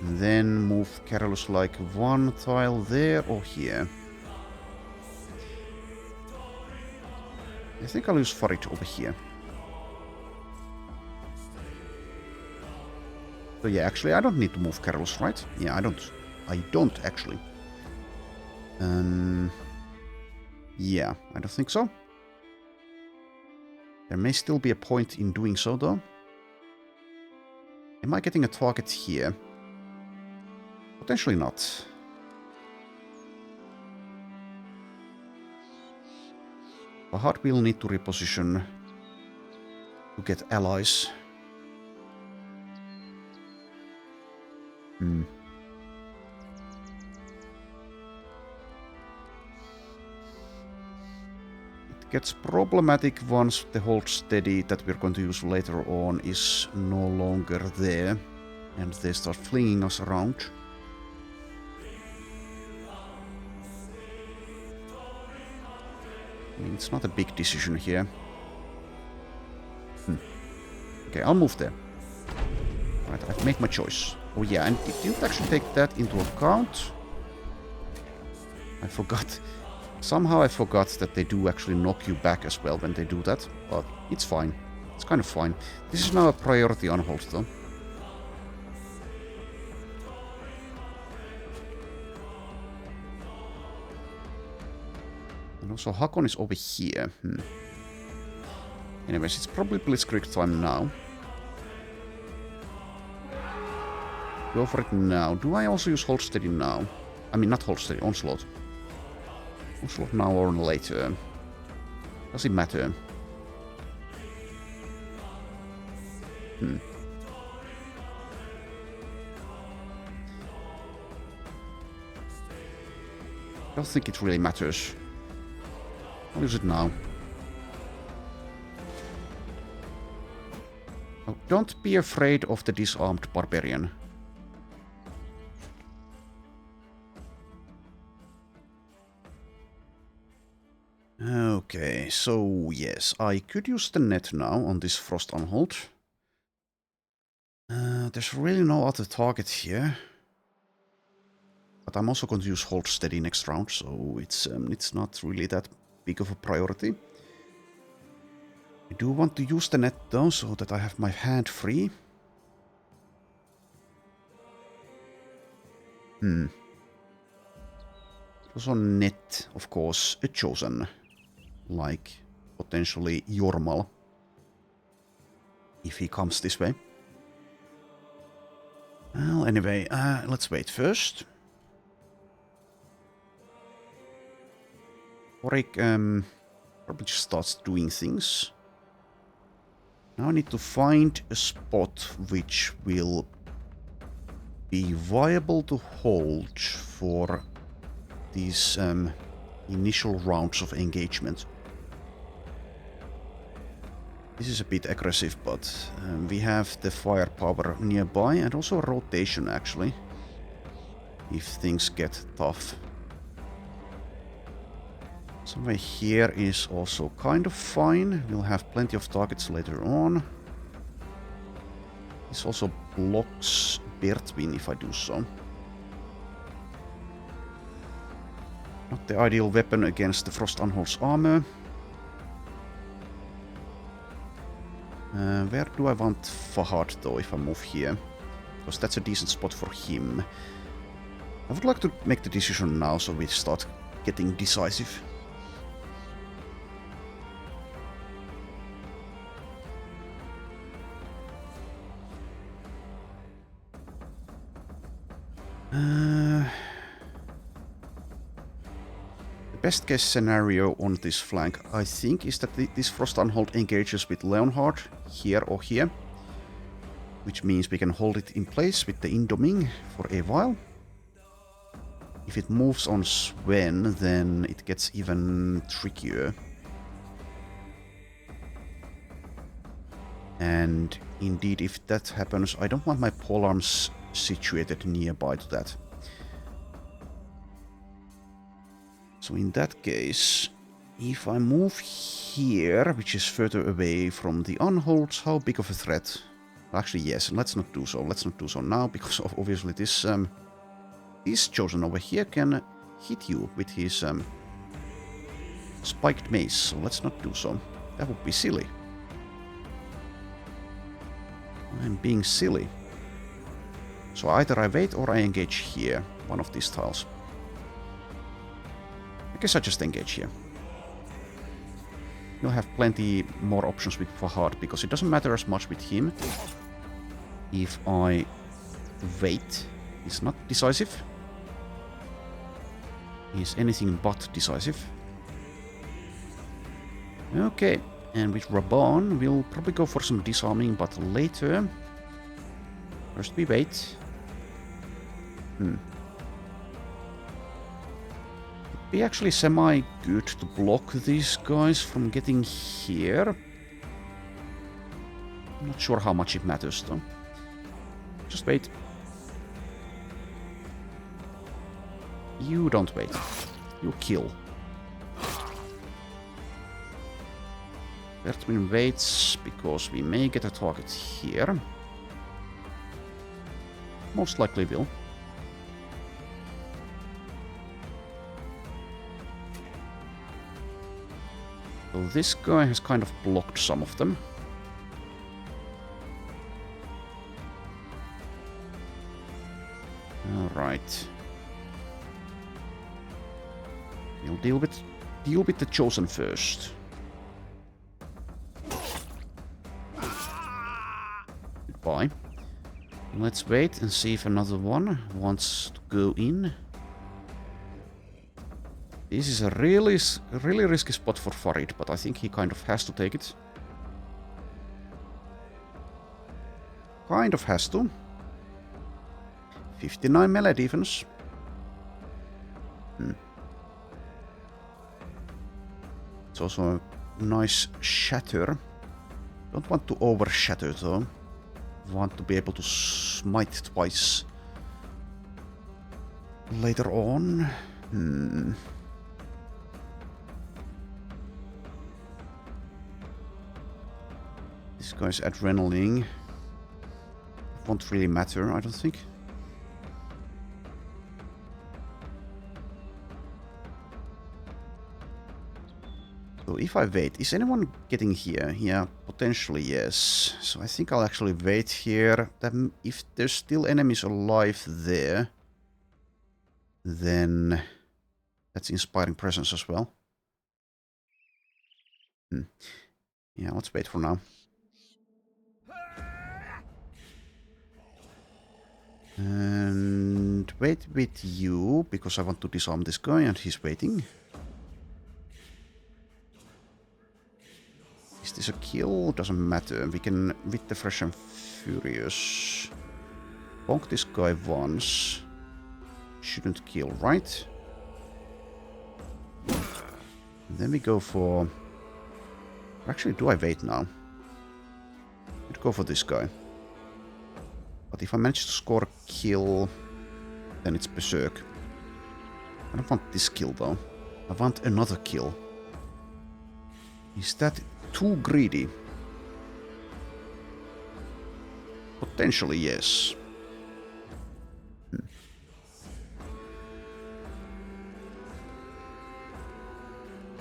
Then move Carolus like one tile there or here. I think I'll use Farid over here. So yeah, actually I don't need to move Carols, right? Yeah, I don't actually. Yeah, I don't think so. There may still be a point in doing so though. Am I getting a target here? Potentially not. Bahad will need to reposition to get allies. It gets problematic once the hold steady that we're going to use later on is no longer there and they start flinging us around. I mean, it's not a big decision here. Okay, I'll move there. Right, I've made my choice. Oh yeah, and it didn't actually take that into account. I forgot. Somehow I forgot that they do actually knock you back as well when they do that. But it's fine. It's kind of fine. This is now a priority on hold though. And also Hakon is over here. Anyways, it's probably Blitzkrieg time now. Go for it now. Do I also use hold steady now? I mean, not hold steady, onslaught. Onslaught now or later. Does it matter? I don't think it really matters. I'll use it now. Oh, don't be afraid of the disarmed barbarian. Okay, so yes, I could use the net now on this Frost on hold. There's really no other target here. But I'm also going to use hold steady next round, so it's not really that big of a priority. I do want to use the net though, so that I have my hand free. Also net, of course, a chosen. Like, potentially Jormal. If he comes this way. Well, anyway, let's wait first. Oric probably just starts doing things. Now I need to find a spot which will be viable to hold for these initial rounds of engagement. This is a bit aggressive, but we have the firepower nearby and also a rotation actually, if things get tough. Somewhere here is also kind of fine. We'll have plenty of targets later on. This also blocks Bertwin if I do so. Not the ideal weapon against the Frost Unhold's armor. Where do I want Fahad though if I move here? Because that's a decent spot for him. I would like to make the decision now so we start getting decisive. The best case scenario on this flank, I think, is that this Frost Unhold engages with Leonhard here or here, which means we can hold it in place with the Indoming for a while. If it moves on Sven, then it gets even trickier. And indeed, if that happens, I don't want my polearms situated nearby to that. So in that case, if I move here, which is further away from the Unholds, how big of a threat? Actually, yes, let's not do so. Let's not do so now, because obviously this chosen over here can hit you with his spiked mace, so let's not do so. That would be silly. I'm being silly. So either I wait or I engage here, one of these tiles. I guess I just engage here. You'll have plenty more options with Fahad, because it doesn't matter as much with him. If I wait, he's not decisive. He's anything but decisive. Okay, and with Raban, we'll probably go for some disarming, but later. First we wait. It'd be actually semi-good to block these guys from getting here. I'm not sure how much it matters though. Just wait. You don't wait. You kill. Bertwin waits because we may get a target here. Most likely will. So this guy has kind of blocked some of them. Alright. We'll deal with the chosen first. Goodbye. Let's wait and see if another one wants to go in. This is a really risky spot for Farid, but I think he kind of has to take it. Kind of has to. 59 melee defense. It's also a nice shatter. Don't want to overshatter though. Want to be able to smite twice later on. This guy's adrenaline won't really matter, I don't think. So if I wait, is anyone getting here? Yeah, potentially yes. So I think I'll actually wait here. Then if there's still enemies alive there, then that's inspiring presence as well. Yeah, let's wait for now. And wait with you, because I want to disarm this guy and he's waiting. Is this a kill? Doesn't matter. We can, with the Fresh and Furious, bonk this guy once. Shouldn't kill, right? And then we go for... Actually, do I wait now? I'd go for this guy. But if I manage to score a kill, then it's Berserk. I don't want this kill though. I want another kill. Is that too greedy? Potentially, yes.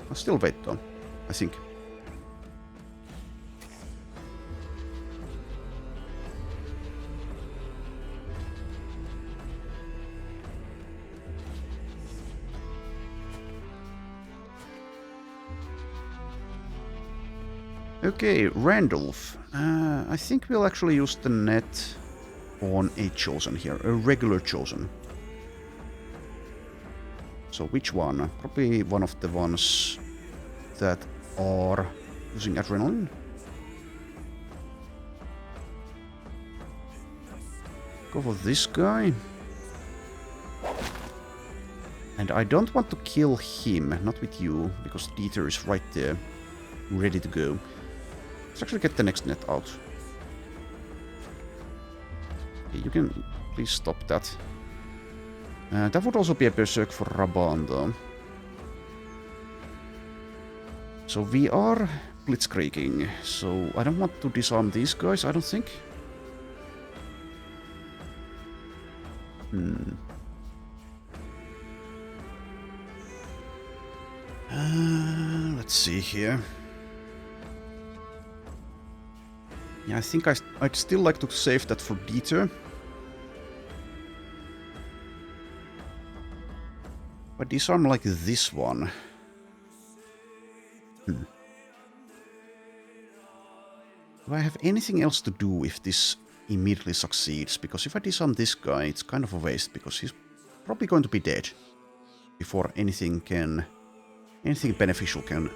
I'll still wait though, I think. Okay, Randolph. I think we'll actually use the net on a chosen here, a regular chosen. So which one? Probably one of the ones that are using adrenaline. Go for this guy. And I don't want to kill him, not with you, because Dieter is right there, ready to go. Let's actually get the next net out. Okay, you can please stop that. That would also be a Berserk for Raban though. So we are blitzkrieging, so I don't want to disarm these guys, I don't think. Let's see here. Yeah, I think I'd still like to save that for Dieter. If I disarm like this one... Do I have anything else to do if this immediately succeeds? Because if I disarm this guy, it's kind of a waste, because he's probably going to be dead before anything beneficial can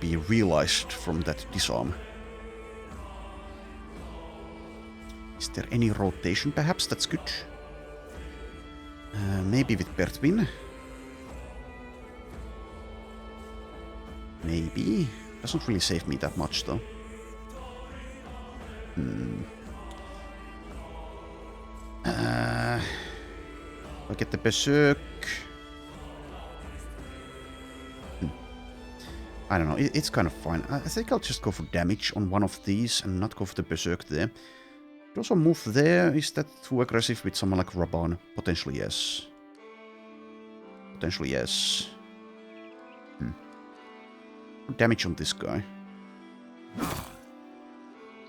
be realized from that disarm. Is there any rotation perhaps? That's good. Maybe with Bertwin. Maybe. Doesn't really save me that much though. I get the Berserk. I don't know, it's kind of fine. I think I'll just go for damage on one of these and not go for the Berserk there. Could also move there. Is that too aggressive with someone like Raban? Potentially yes. Potentially yes. Damage on this guy.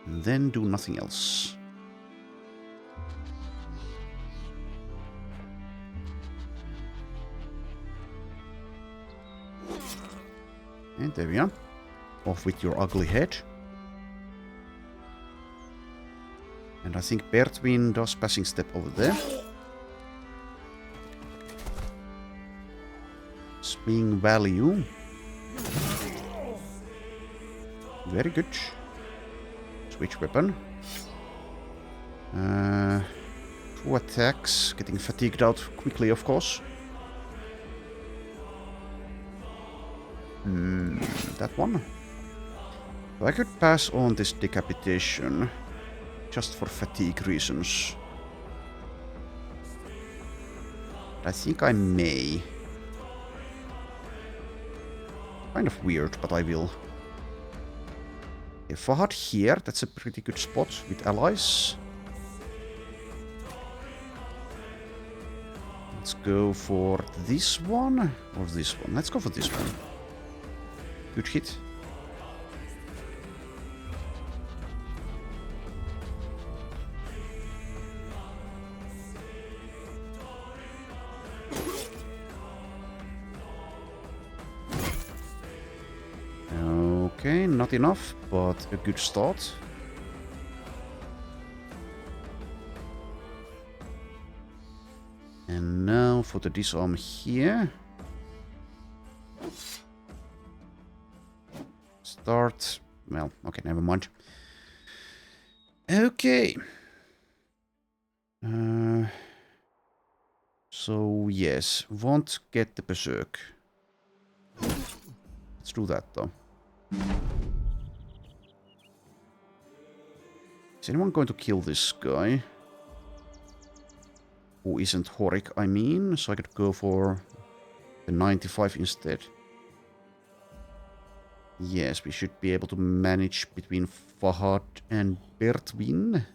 And then do nothing else. And there we are. Off with your ugly head. And I think Bertwin does passing step over there. Swing value. Very good. Switch weapon. 2 attacks. Getting fatigued out quickly, of course. That one. So I could pass on this decapitation just for fatigue reasons. I think I may. Kind of weird, but I will. Okay, Fahad here, that's a pretty good spot with allies. Let's go for this one or this one. Let's go for this one. Good hit. Okay, not enough, but a good start. And now for the disarm here. Start. Well, okay, never mind. Okay. So, yes, won't get the Berserk. Let's do that, though. Is anyone going to kill this guy? Who isn't Horik, I mean. So I could go for the 95 instead. Yes, we should be able to manage between Fahad and Bertwin.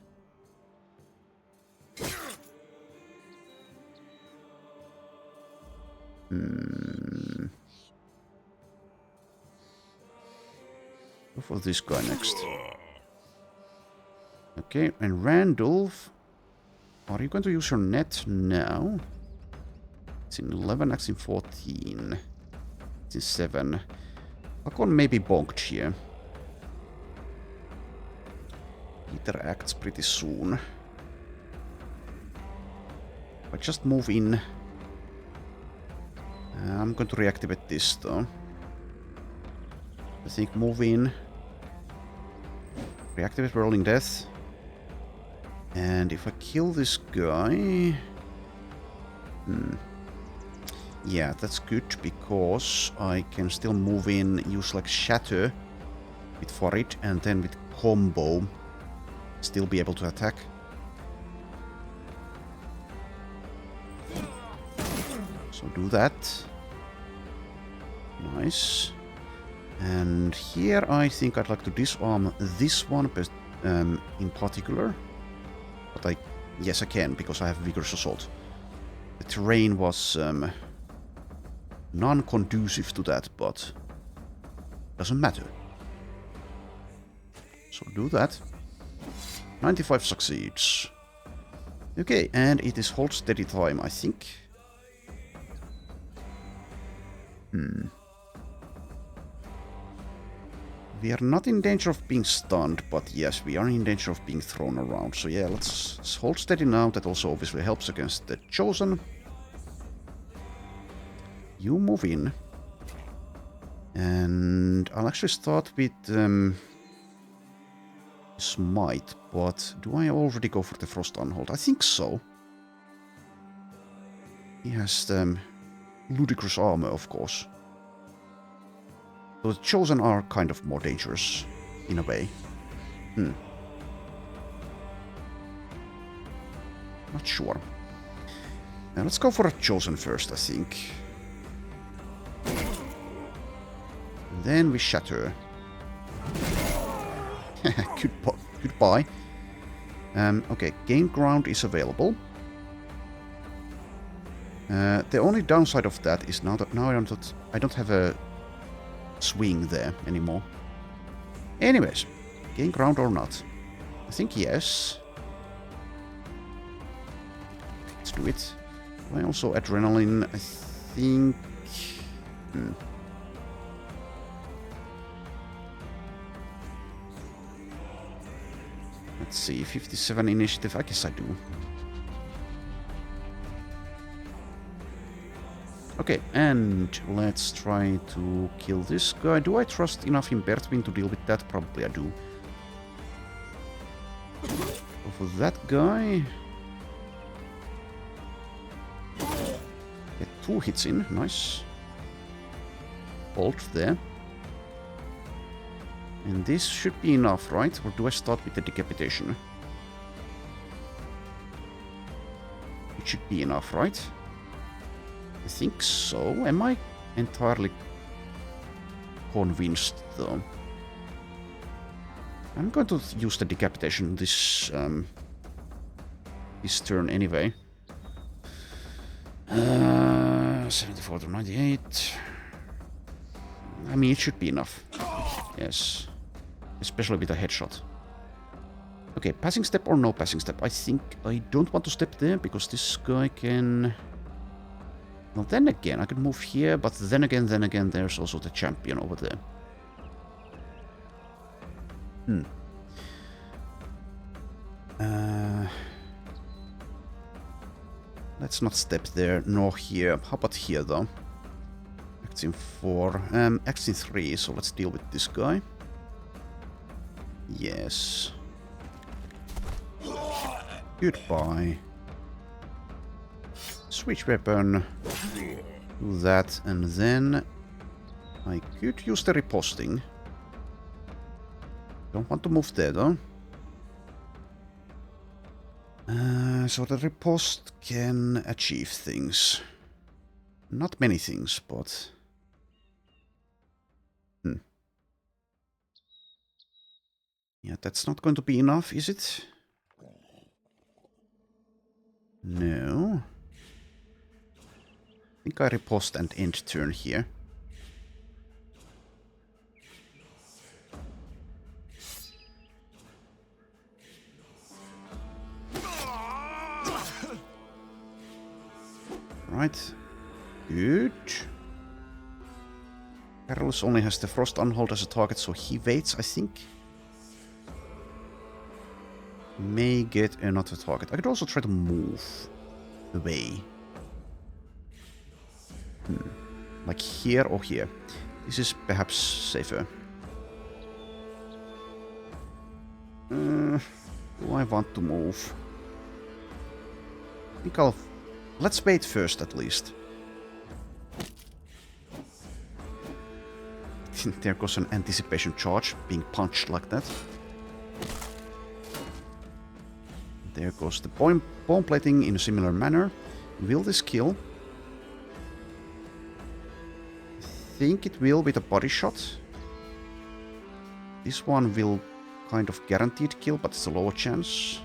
Go for this guy next. Okay, and Randolph. Are you going to use your net now? It's in 11, it's in 14. It's in 7. Hakon may be bonked here. Peter acts pretty soon. But just move in. I'm going to reactivate this though. I think move in. Reactivate Rolling Death. And if I kill this guy... Yeah, that's good, because I can still move in, use like Shatter with Farid, and then with Combo still be able to attack. So do that. Nice. And here I think I'd like to disarm this one in particular. But yes, I can, because I have Vigorous Assault. The terrain was non-conducive to that, but doesn't matter. So do that. 95 succeeds. Okay, and it is hold steady time, I think. We are not in danger of being stunned, but yes, we are in danger of being thrown around. So yeah, let's hold steady now. That also obviously helps against the Chosen. You move in. And I'll actually start with Smite, but do I already go for the Frost Unhold? I think so. He has the ludicrous armor, of course. So the Chosen are kind of more dangerous, in a way. Not sure. Now let's go for a Chosen first, I think. And then we shatter. Goodbye. Okay, gain ground is available. The only downside of that is now I don't have a swing there anymore. Anyways, gain ground or not? I think yes. Let's do it. Do I also adrenaline? I think. Let's see, 57 initiative. I guess I do. Okay, and let's try to kill this guy. Do I trust enough in Bertwin to deal with that? Probably I do. Go for that guy. Get 2 hits in. Nice. Ult there. And this should be enough, right? Or do I start with the decapitation? It should be enough, right? I think so. Am I entirely convinced, though? I'm going to use the decapitation this turn anyway. 74 to 98. I mean, it should be enough. Yes. Especially with a headshot. Okay, passing step or no passing step? I think I don't want to step there because this guy can... Well, then again, I could move here, but then again, there's also the champion over there. Let's not step there, nor here. How about here, though? Acts in 4. Acts in 3, so let's deal with this guy. Yes. Goodbye. Switch weapon. Do that, and then I could use the riposting. Don't want to move there, though. So the riposte can achieve things. Not many things, but... Yeah, that's not going to be enough, is it? No. I think I riposte and end turn here. Right. Good. Carolus only has the Frost Unhold as a target, so he waits, I think. May get another target. I could also try to move away. Like here or here. This is perhaps safer. Do I want to move? I think I'll... Let's wait first, at least. There goes an anticipation charge, being punched like that. There goes the bomb plating in a similar manner. Will this kill? I think it will with a body shot. This one will kind of guaranteed kill, but it's a lower chance.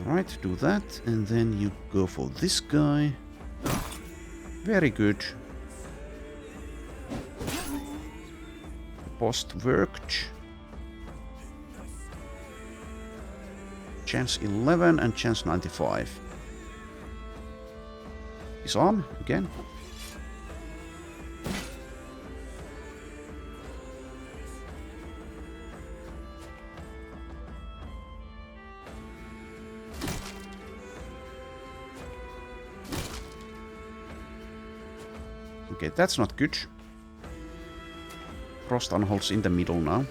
Alright, do that, and then you go for this guy. Very good. Post worked. chance 11 and chance 95. Disarm again. Okay, that's not good. Frost unholds in the middle now.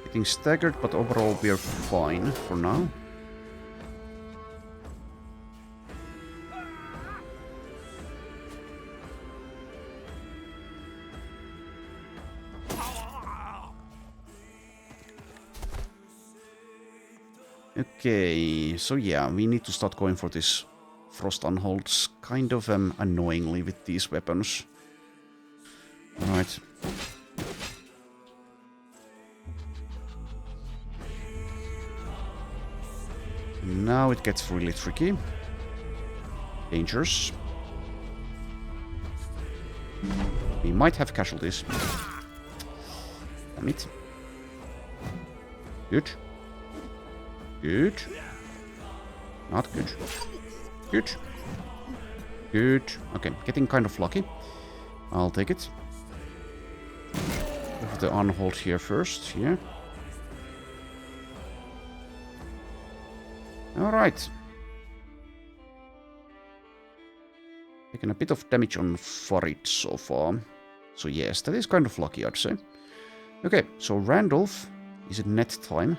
Getting staggered, but overall we're fine for now. Okay, so yeah, we need to start going for this Frost Unholds kind of annoyingly with these weapons. Alright. Now it gets really tricky. Dangerous. We might have casualties. Damn it. Good. Good. Not good. Good. Good. Okay, getting kind of lucky. I'll take it. Go for the unhold here first. Yeah. Alright. Taking a bit of damage on Farid so far. So yes, that is kind of lucky, I'd say. Okay, so Randolph. Is it net time?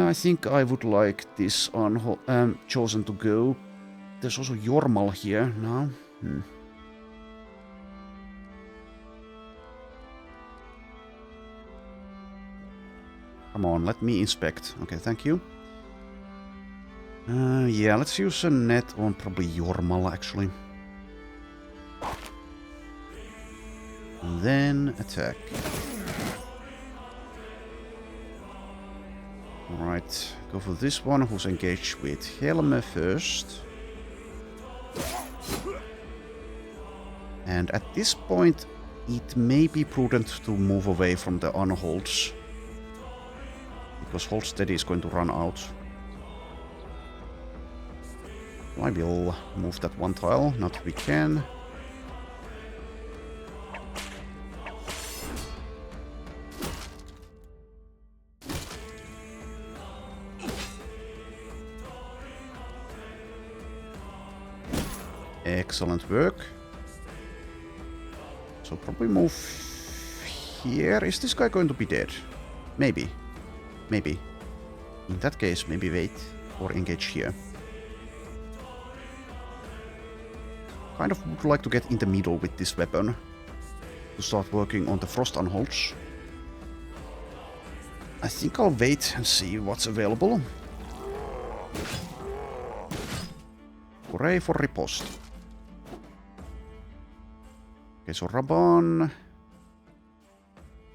I think I would like this chosen to go. There's also Jormal here now. Come on, let me inspect. Okay, thank you. Yeah, let's use a net on probably Jormal actually. And then attack. Alright, go for this one who's engaged with Helme first. And at this point, it may be prudent to move away from the unholds. Because hold steady is going to run out. I will move that one tile, not we can. Excellent work. So probably move here. Is this guy going to be dead? Maybe. Maybe. In that case, maybe wait or engage here. Kind of would like to get in the middle with this weapon to start working on the Frost Unholds. I think I'll wait and see what's available. Hooray for riposte. Okay, so Raban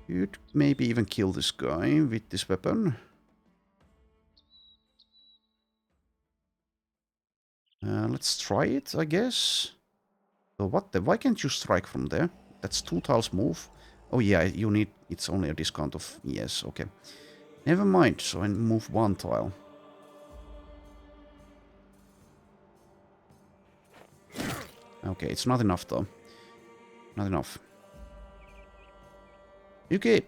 could maybe even kill this guy with this weapon. Let's try it, I guess. So what the? Why can't you strike from there? That's 2 tiles move. Oh yeah, you need. It's only a discount of yes. Okay, never mind. So I move 1 tile. Okay, it's not enough though. Not enough. Okay.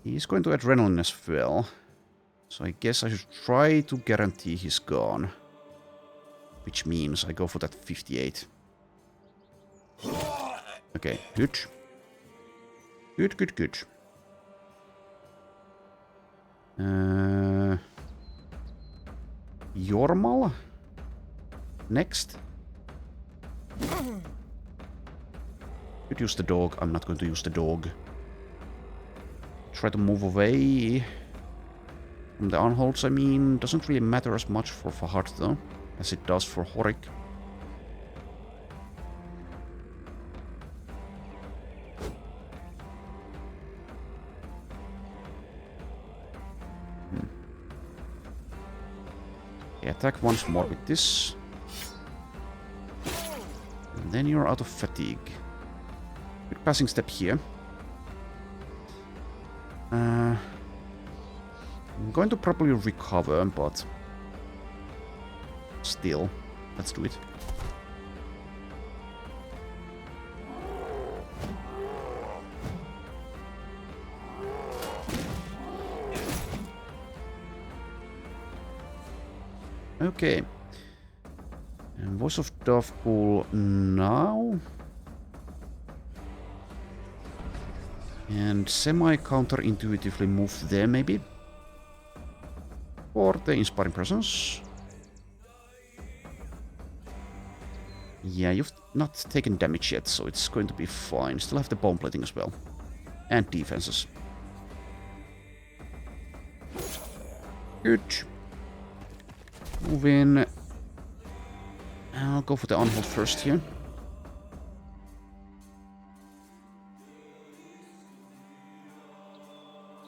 He's going to Adrenaline as well. So I guess I should try to guarantee he's gone. Which means I go for that 58. Okay, good. Good, good, good. Jormal? Next. Could use the dog. I'm not going to use the dog. Try to move away from the unholds, I mean. Doesn't really matter as much for Fahad though, as it does for Horik. attack once more with this. And then you're out of fatigue. Good passing step here. I'm going to probably recover, but still, let's do it. Okay. And Voice of Davkul now. And semi-counterintuitively move there, maybe. For the Inspiring Presence. Yeah, you've not taken damage yet, so it's going to be fine. Still have the bone plating as well. And defenses. Good. Move in. I'll go for the unhold first here.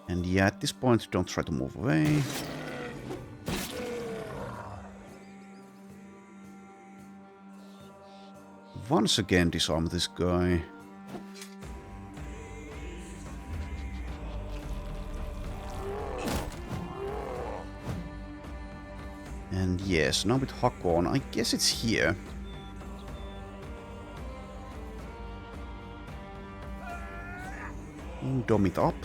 And yeah, at this point, don't try to move away. Once again, disarm this guy. And yes, now with Hakon, I guess it's here. Dome it up.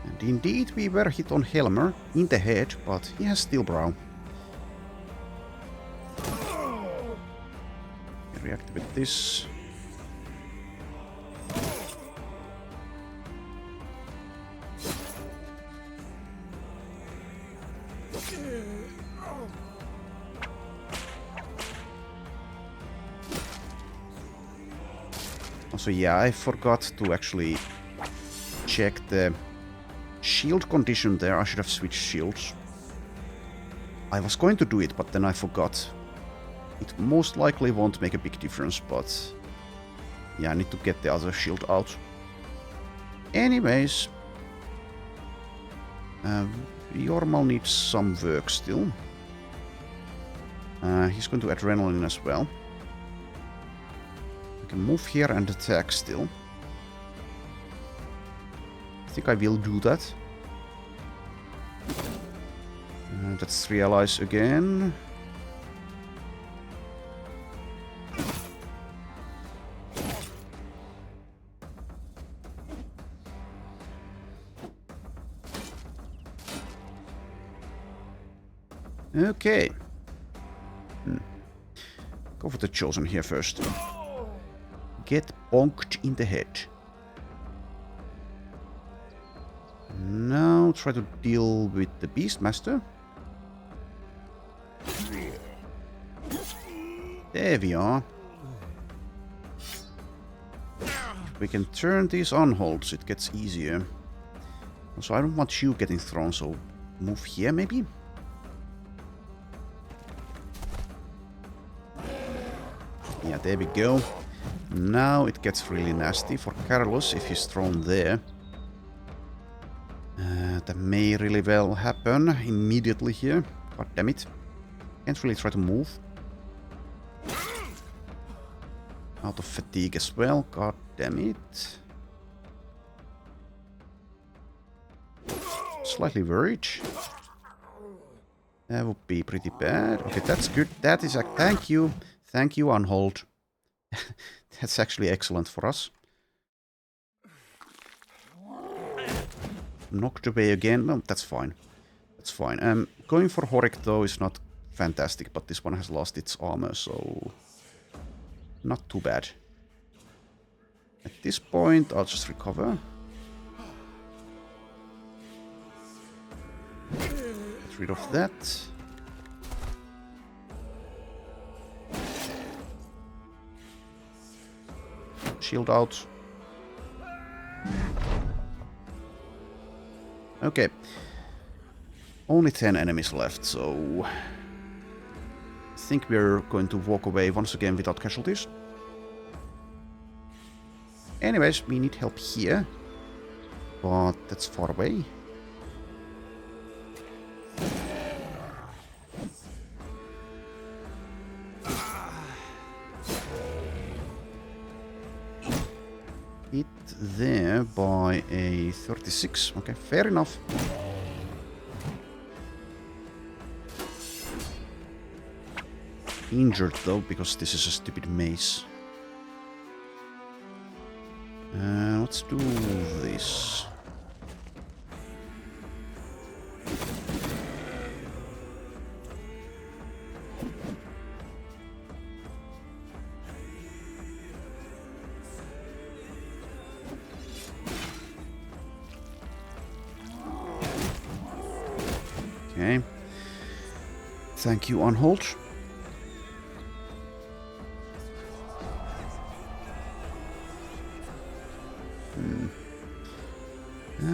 And indeed, we were hit on Helmer in the head, but he has Steel Brow. Reactivate this. Also, yeah, I forgot to actually check the shield condition there. I should have switched shields. I was going to do it, but then I forgot. It most likely won't make a big difference, but yeah, I need to get the other shield out. Anyways, Jormal needs some work still. He's going to Adrenaline as well. I can move here and attack still. I think I will do that. That's 3 allies again. Okay. Go for the Chosen here first. Get bonked in the head. Now try to deal with the Beastmaster. There we are. If we can turn these unholds, it gets easier. Also, I don't want you getting thrown, so move here maybe? Yeah, there we go. Now it gets really nasty for Carlos if he's thrown there. That may really well happen immediately here. God damn it. Can't really try to move. Out of fatigue as well. God damn it. Slightly worried. That would be pretty bad. Okay, that's good. That is a thank you. Thank you, Unhold. That's actually excellent for us. Knocked away again. Well, that's fine. That's fine. Going for Horik though is not fantastic, but this one has lost its armor, so not too bad. At this point, I'll just recover. Get rid of that. Shield out. Okay. Only 10 enemies left, so I think we're going to walk away once again without casualties. Anyways, we need help here, but that's far away. hit there by a 36. Okay, fair enough. Injured though, because this is a stupid maze. Let's do this. Okay. Thank you, Unhold.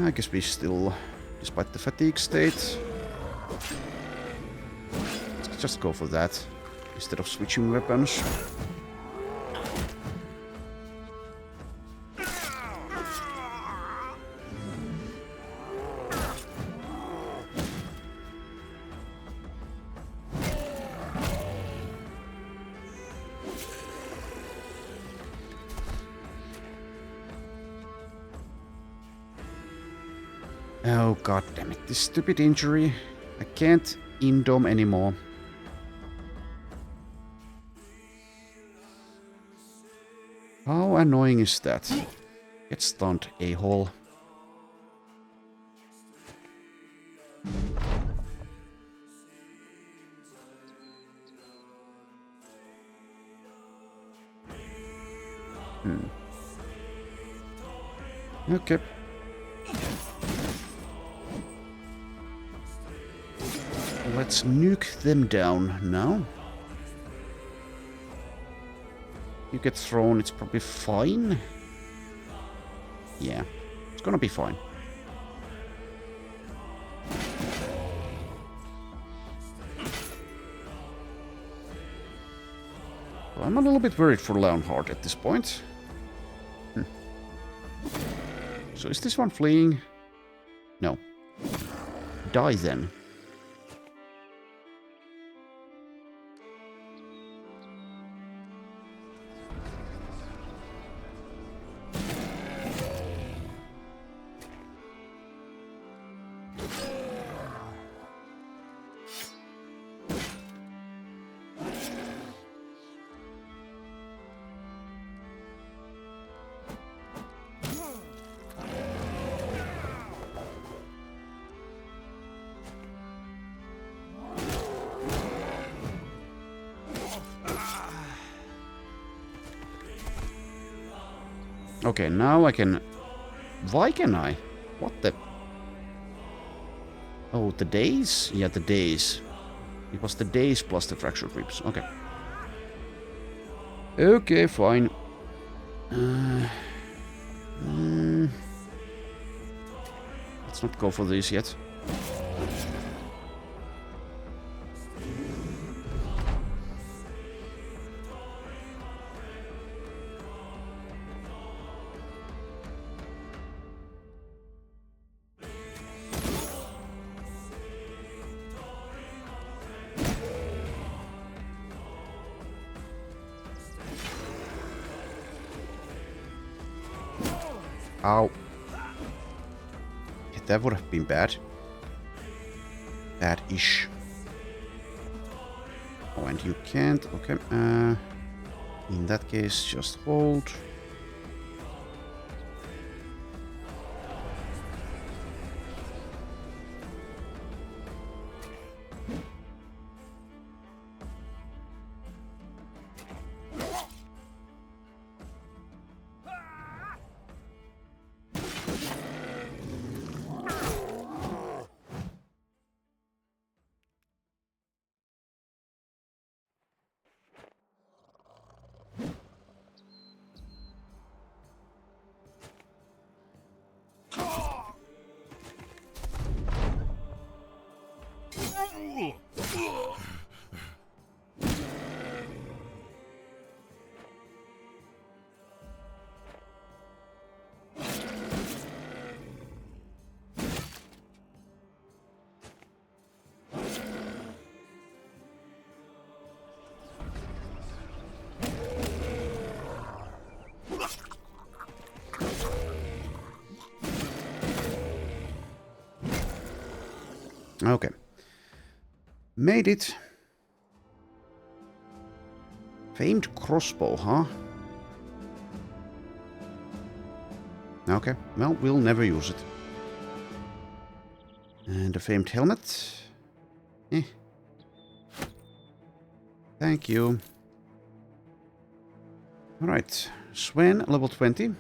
I guess we still, despite the fatigue state, let's just go for that instead of switching weapons. Oh god damn it, this stupid injury. I can't indom anymore. How annoying is that? Get stunned, a-hole. Okay. Let's nuke them down now. You get thrown, it's probably fine. Yeah, it's gonna be fine. Well, I'm a little bit worried for Leonhard at this point. So is this one fleeing? No. Die then. Okay, now I can... Why can I? What the... Oh, the days? Yeah, the days. It was the days plus the fractured ribs. Okay. Okay, fine. Let's not go for this yet. Ow. Yeah, that would have been bad. Bad-ish. Oh, and you can't. Okay. In that case, just hold. Okay. Made it. Famed crossbow, huh? Okay, well, we'll never use it. And the famed helmet. Eh. Thank you. Alright, Sven, level 20.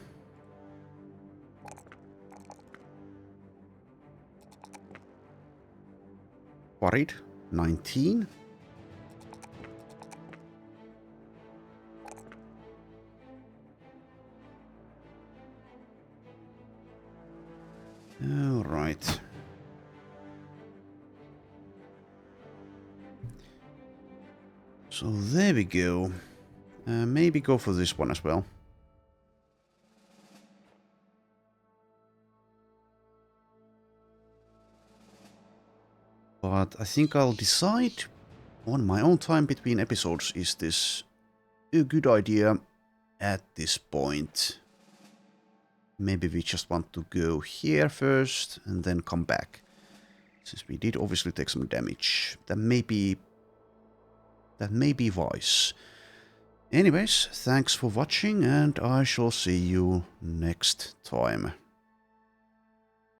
Worried, 19. Alright. So there we go. Maybe go for this one as well. But I think I'll decide on my own time between episodes. Is this a good idea at this point? Maybe we just want to go here first and then come back. Since we did obviously take some damage. That may be wise. Anyways, thanks for watching and I shall see you next time.